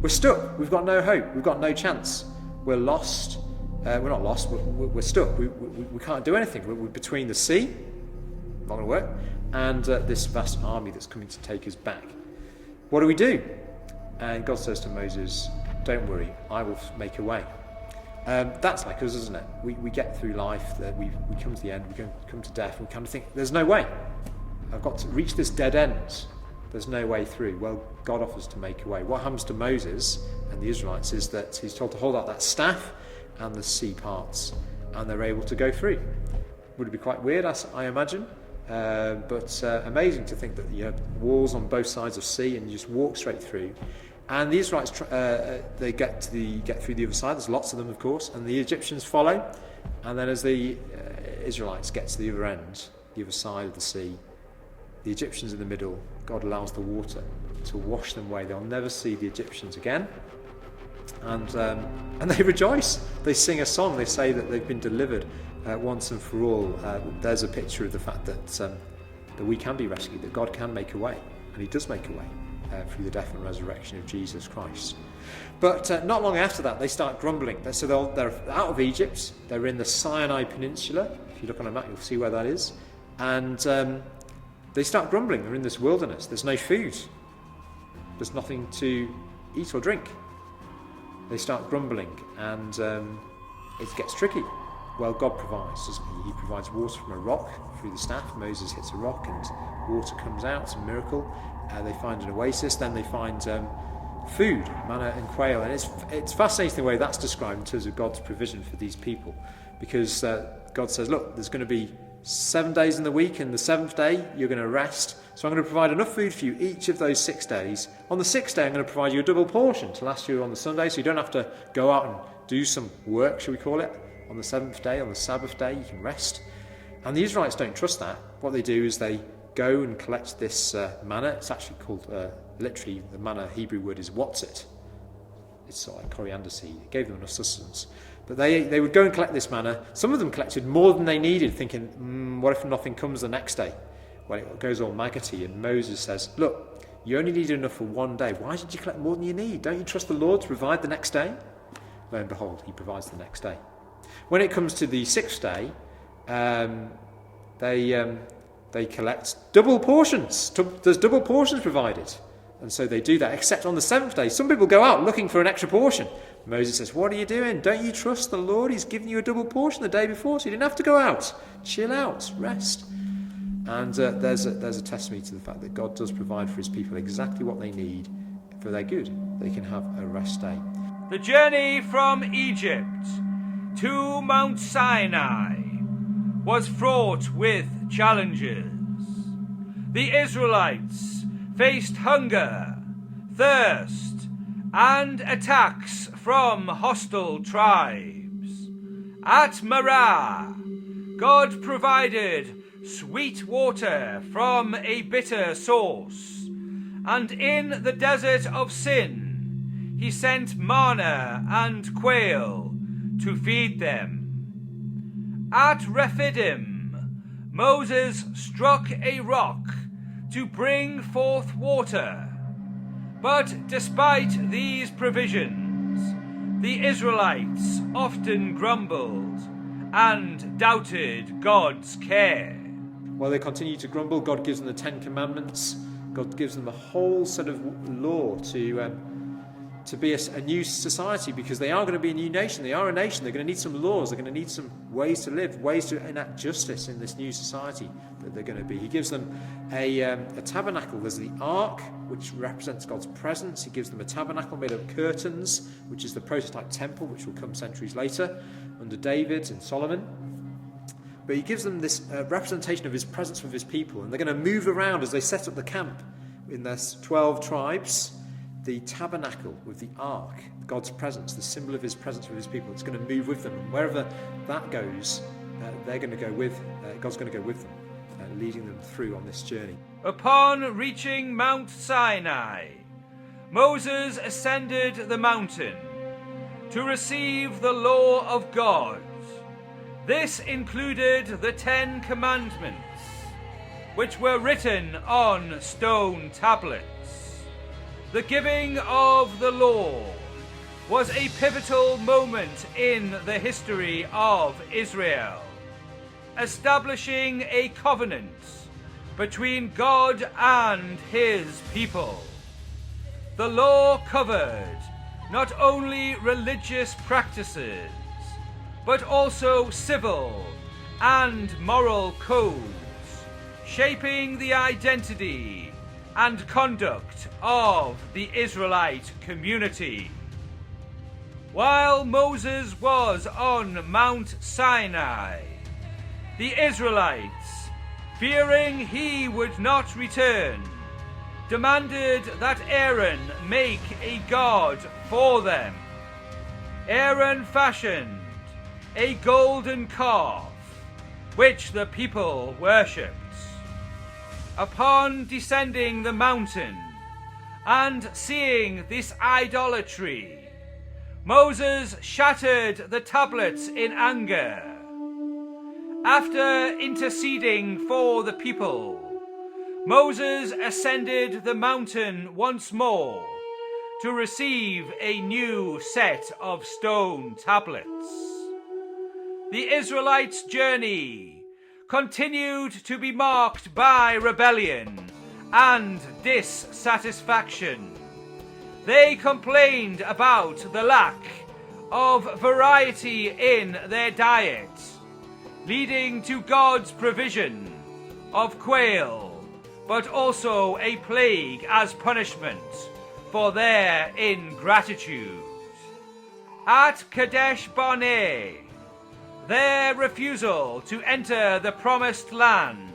We're stuck. We've got no hope. We've got no chance. We're lost. We're not lost. We're stuck. We can't do anything. We're between the sea, not going to work, and this vast army that's coming to take us back. What do we do? And God says to Moses, don't worry, I will make a way. That's like us, isn't it? We get through life, we come to the end, we come to death, and we kind of think, there's no way. I've got to reach this dead end. There's no way through. Well, God offers to make a way. What happens to Moses and the Israelites is that he's told to hold out that staff and the sea parts, and they're able to go through. Would it be quite weird, I imagine? But amazing to think that you have walls on both sides of sea and you just walk straight through. And the Israelites, they get through the other side. There's lots of them, of course, and the Egyptians follow. And then as the Israelites get to the other end, the other side of the sea, the Egyptians in the middle, God allows the water to wash them away. They'll never see the Egyptians again. And they rejoice. They sing a song. They say that they've been delivered once and for all. There's a picture of the fact that we can be rescued, that God can make a way, and he does make a way through the death and resurrection of Jesus Christ. But not long after that, they start grumbling. So they're out of Egypt. They're in the Sinai Peninsula. If you look on a map, you'll see where that is. And they start grumbling. They're in this wilderness. There's no food. There's nothing to eat or drink. They start grumbling, and it gets tricky. Well, God provides, doesn't he? He provides water from a rock through the staff. Moses hits a rock and water comes out. It's a miracle. They find an oasis. Then they find food, manna and quail. And it's fascinating the way that's described in terms of God's provision for these people. Because God says, look, there's going to be 7 days in the week, and the seventh day you're going to rest. So I'm going to provide enough food for you each of those 6 days. On the sixth day, I'm going to provide you a double portion to last you on the Sunday, so you don't have to go out and do some work, shall we call it. On the seventh day, on the Sabbath day, you can rest. And the Israelites don't trust that. What they do is they go and collect this manna. It's actually called, literally, the manna Hebrew word is watzit. It's sort of like coriander seed. It gave them enough sustenance. But they would go and collect this manna. Some of them collected more than they needed, thinking, what if nothing comes the next day? Well, it goes all maggoty, and Moses says, look, you only need enough for 1 day. Why did you collect more than you need? Don't you trust the Lord to provide the next day? Lo and behold, he provides the next day. When it comes to the sixth day, they collect double portions. There's double portions provided. And so they do that, except on the seventh day. Some people go out looking for an extra portion. Moses says, what are you doing? Don't you trust the Lord? He's given you a double portion the day before, so you didn't have to go out. Chill out, rest. And there's a testimony to the fact that God does provide for his people exactly what they need for their good. They can have a rest day. The journey from Egypt to Mount Sinai was fraught with challenges. The Israelites faced hunger, thirst, and attacks from hostile tribes. At Marah, God provided sweet water from a bitter source, and in the desert of Sin, he sent manna and quail to feed them. At Rephidim, Moses struck a rock to bring forth water. But despite these provisions, the Israelites often grumbled and doubted God's care. While they continue to grumble, God gives them the Ten Commandments. God gives them a whole set of law to be a new society, because they are going to be a new nation. They are a nation. They're going to need some laws. They're going to need some ways to live, ways to enact justice in this new society that they're going to be. He gives them a tabernacle. There's the ark, which represents God's presence. He gives them a tabernacle made of curtains, which is the prototype temple, which will come centuries later under David and Solomon. But he gives them this representation of his presence with his people, and they're going to move around as they set up the camp in their 12 tribes. The tabernacle with the ark, God's presence, the symbol of his presence with his people, it's going to move with them. And wherever that goes, they're going to go with, God's going to go with them, leading them through on this journey. Upon reaching Mount Sinai, Moses ascended the mountain to receive the law of God. This included the 10 Commandments, which were written on stone tablets. The giving of the law was a pivotal moment in the history of Israel, establishing a covenant between God and his people. The law covered not only religious practices, but also civil and moral codes, shaping the identity and conduct of the Israelite community. While Moses was on Mount Sinai, the Israelites, fearing he would not return, demanded that Aaron make a god for them. Aaron fashioned a golden calf, which the people worshipped. Upon descending the mountain and seeing this idolatry, Moses shattered the tablets in anger. After interceding for the people, Moses ascended the mountain once more to receive a new set of stone tablets. The Israelites' journey continued to be marked by rebellion and dissatisfaction. They complained about the lack of variety in their diet, leading to God's provision of quail, but also a plague as punishment for their ingratitude. At Kadesh Barnea, their refusal to enter the promised land,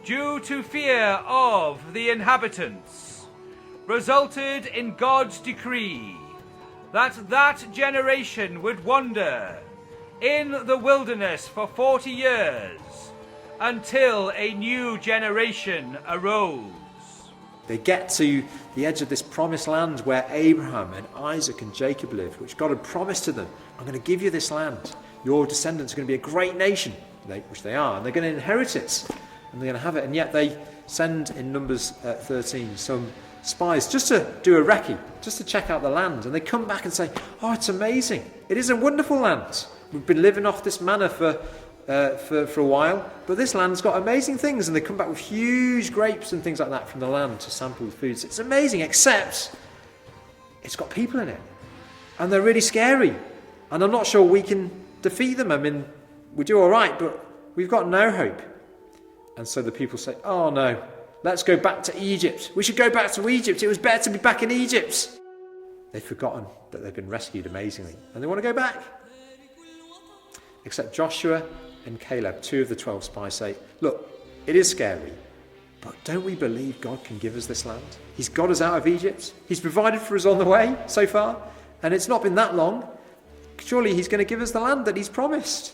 due to fear of the inhabitants, resulted in God's decree that generation would wander in the wilderness for 40 years until a new generation arose. They get to the edge of this promised land where Abraham and Isaac and Jacob lived, which God had promised to them. I'm going to give you this land. Your descendants are going to be a great nation, which they are, and they're going to inherit it, and they're going to have it. And yet they send in Numbers 13 some spies just to do a recce, just to check out the land. And they come back and say, oh, it's amazing. It is a wonderful land. We've been living off this manna for a while, but this land's got amazing things. And they come back with huge grapes and things like that from the land to sample the foods. It's amazing, except it's got people in it, and they're really scary, and I'm not sure we can defeat them. I mean, we do all right, but we've got no hope. And so the people say, oh no, let's go back to Egypt. We should go back to Egypt. It was better to be back in Egypt. They've forgotten that they've been rescued amazingly, and they want to go back. Except Joshua and Caleb, 2 of the 12 spies, say, look, it is scary, but don't we believe God can give us this land? He's got us out of Egypt. He's provided for us on the way so far, and it's not been that long. Surely he's going to give us the land that he's promised.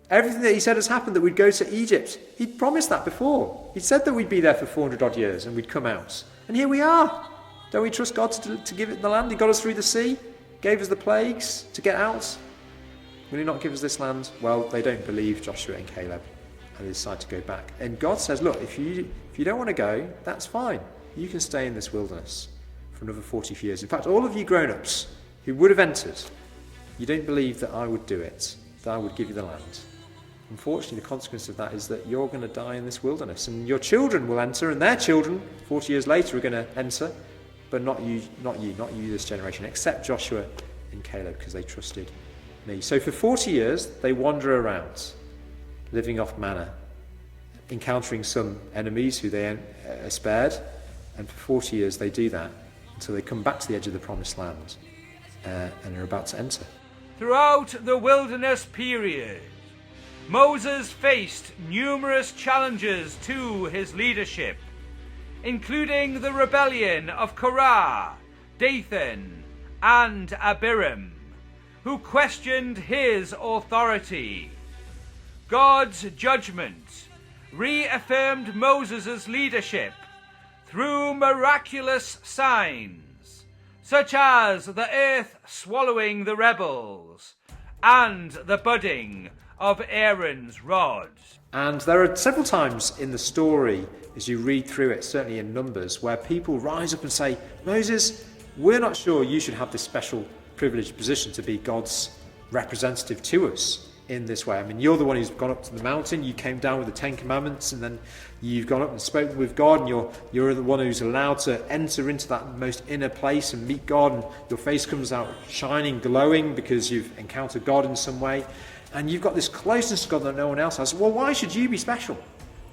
Everything that he said has happened, that we'd go to Egypt. He'd promised that before. He'd said that we'd be there for 400 odd years and we'd come out. And here we are. Don't we trust God to give it the land? He got us through the sea, gave us the plagues to get out. Will he not give us this land? Well, they don't believe Joshua and Caleb, and they decide to go back. And God says, look, if you don't want to go, that's fine. You can stay in this wilderness for another 40 years. In fact, all of you grown-ups who would have entered, you don't believe that I would do it, that I would give you the land. Unfortunately, the consequence of that is that you're going to die in this wilderness, and your children will enter, and their children, 40 years later, are going to enter, but not you, this generation, except Joshua and Caleb, because they trusted me. So for 40 years, they wander around, living off manna, encountering some enemies who they are spared, and for 40 years they do that until they come back to the edge of the promised land and are about to enter. Throughout the wilderness period, Moses faced numerous challenges to his leadership, including the rebellion of Korah, Dathan, and Abiram, who questioned his authority. God's judgment reaffirmed Moses' leadership through miraculous signs, such as the earth swallowing the rebels and the budding of Aaron's rod. And there are several times in the story, as you read through it, certainly in Numbers, where people rise up and say, Moses, we're not sure you should have this special privileged position to be God's representative to us in this way. I mean, you're the one who's gone up to the mountain, you came down with the 10 Commandments, and then you've gone up and spoken with God, and you're the one who's allowed to enter into that most inner place and meet God, and your face comes out shining, glowing, because you've encountered God in some way, and you've got this closeness to God that no one else has. Well, why should you be special?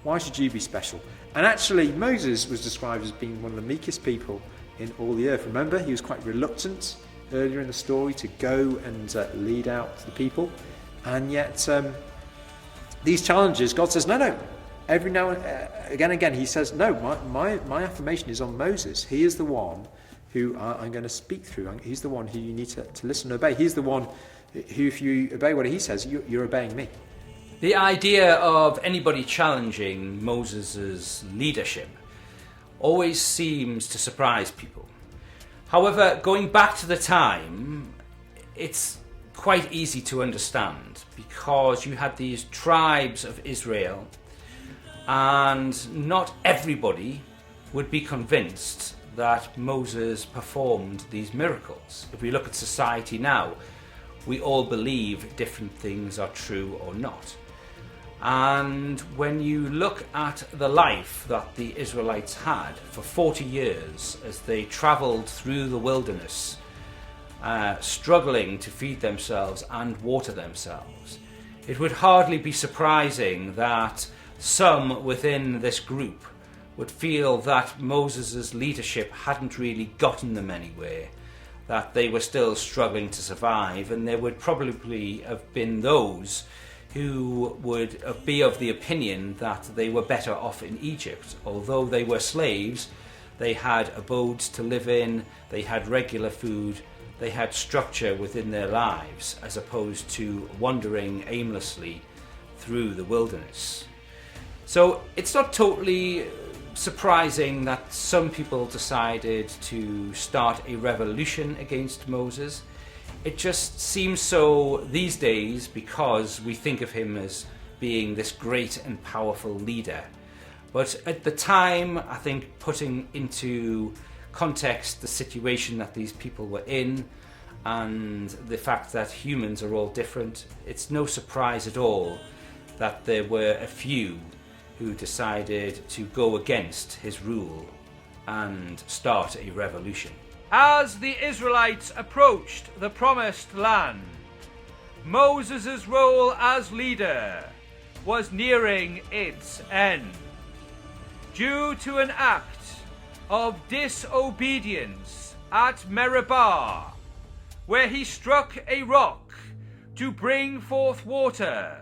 Why should you be special? And actually, Moses was described as being one of the meekest people in all the earth. Remember, he was quite reluctant earlier in the story to go and lead out the people. And yet, these challenges, God says, no. Every now and again, he says, no, my affirmation is on Moses. He is the one who I'm going to speak through. He's the one who you need to listen and obey. He's the one who, if you obey what he says, you're obeying me. The idea of anybody challenging Moses' leadership always seems to surprise people. However, going back to the time, it's quite easy to understand, because you had these tribes of Israel, and not everybody would be convinced that Moses performed these miracles. If we look at society now, we all believe different things are true or not. And when you look at the life that the Israelites had for 40 years as they travelled through the wilderness, struggling to feed themselves and water themselves, it would hardly be surprising that some within this group would feel that Moses' leadership hadn't really gotten them anywhere, that they were still struggling to survive, and there would probably have been those who would be of the opinion that they were better off in Egypt. Although they were slaves, they had abodes to live in, they had regular food, they had structure within their lives, as opposed to wandering aimlessly through the wilderness. So it's not totally surprising that some people decided to start a revolution against Moses. It just seems so these days because we think of him as being this great and powerful leader. But at the time, I think putting into context the situation that these people were in and the fact that humans are all different, it's no surprise at all that there were a few who decided to go against his rule and start a revolution. As the Israelites approached the Promised Land, Moses' role as leader was nearing its end. Due to an act of disobedience at Meribah, where he struck a rock to bring forth water,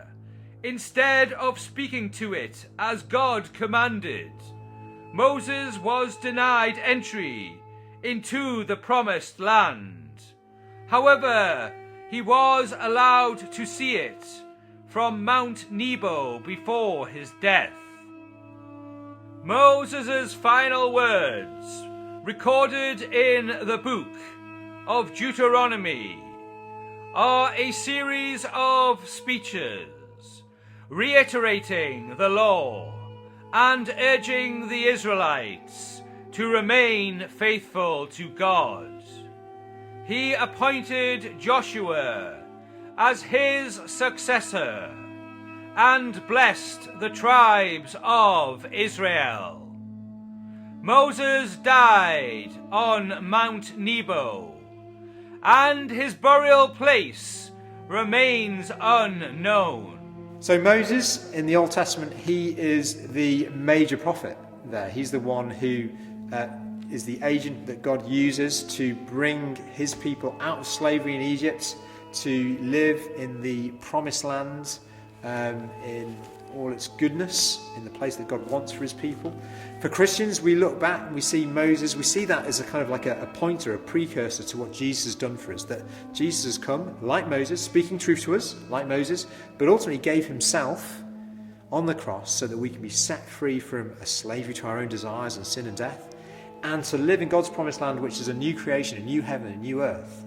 instead of speaking to it as God commanded, Moses was denied entry into the Promised Land. However, he was allowed to see it from Mount Nebo before his death. Moses' final words, recorded in the book of Deuteronomy, are a series of speeches reiterating the law and urging the Israelites to remain faithful to God. He appointed Joshua as his successor and blessed the tribes of Israel. Moses died on Mount Nebo, and his burial place remains unknown. So Moses, in the Old Testament, he is the major prophet there. He's the one who is the agent that God uses to bring his people out of slavery in Egypt, to live in the Promised Land, in all its goodness, in the place that God wants for his people. For Christians, we look back and we see Moses, we see that as a kind of like a pointer, a precursor to what Jesus has done for us. That Jesus has come, like Moses, speaking truth to us, like Moses, but ultimately gave himself on the cross so that we can be set free from a slavery to our own desires and sin and death, and to live in God's promised land, which is a new creation, a new heaven, a new earth,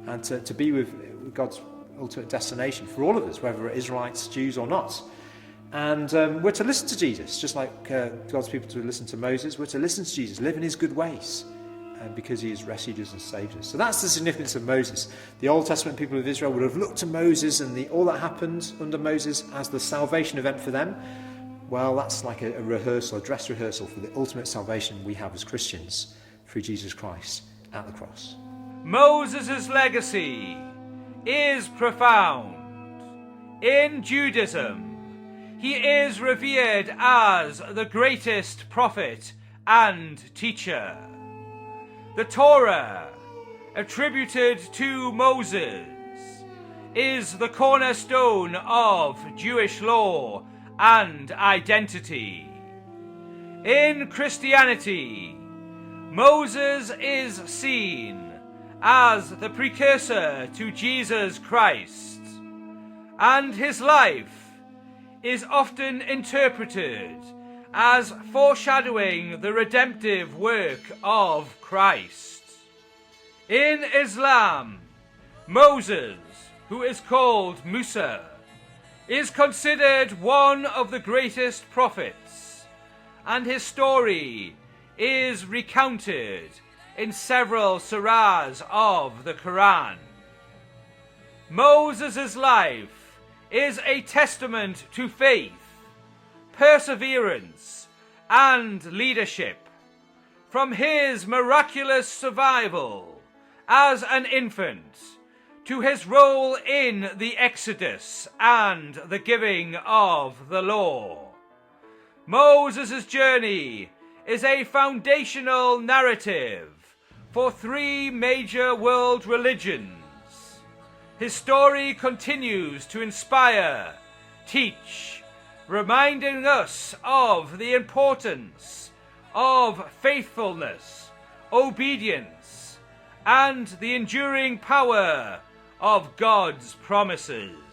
and to be with God's ultimate destination for all of us, whether we're Israelites, Jews or not. And we're to listen to Jesus, just like God's people to listen to Moses. We're to listen to Jesus, live in his good ways, because he has rescued us and saved us. So that's the significance of Moses. The Old Testament people of Israel would have looked to Moses and all that happened under Moses as the salvation event for them. Well, that's like a rehearsal, a dress rehearsal for the ultimate salvation we have as Christians through Jesus Christ at the cross. Moses' legacy is profound. In Judaism, he is revered as the greatest prophet and teacher. The Torah, attributed to Moses, is the cornerstone of Jewish law and identity. In Christianity, Moses is seen as the precursor to Jesus Christ, and his life is often interpreted as foreshadowing the redemptive work of Christ. In Islam, Moses, who is called Musa, is considered one of the greatest prophets, and his story is recounted in several surahs of the Quran. Moses' life is a testament to faith, perseverance, and leadership. From his miraculous survival as an infant to his role in the Exodus and the giving of the law, Moses' journey is a foundational narrative for 3 major world religions. His story continues to inspire, teach, reminding us of the importance of faithfulness, obedience, and the enduring power of God's promises.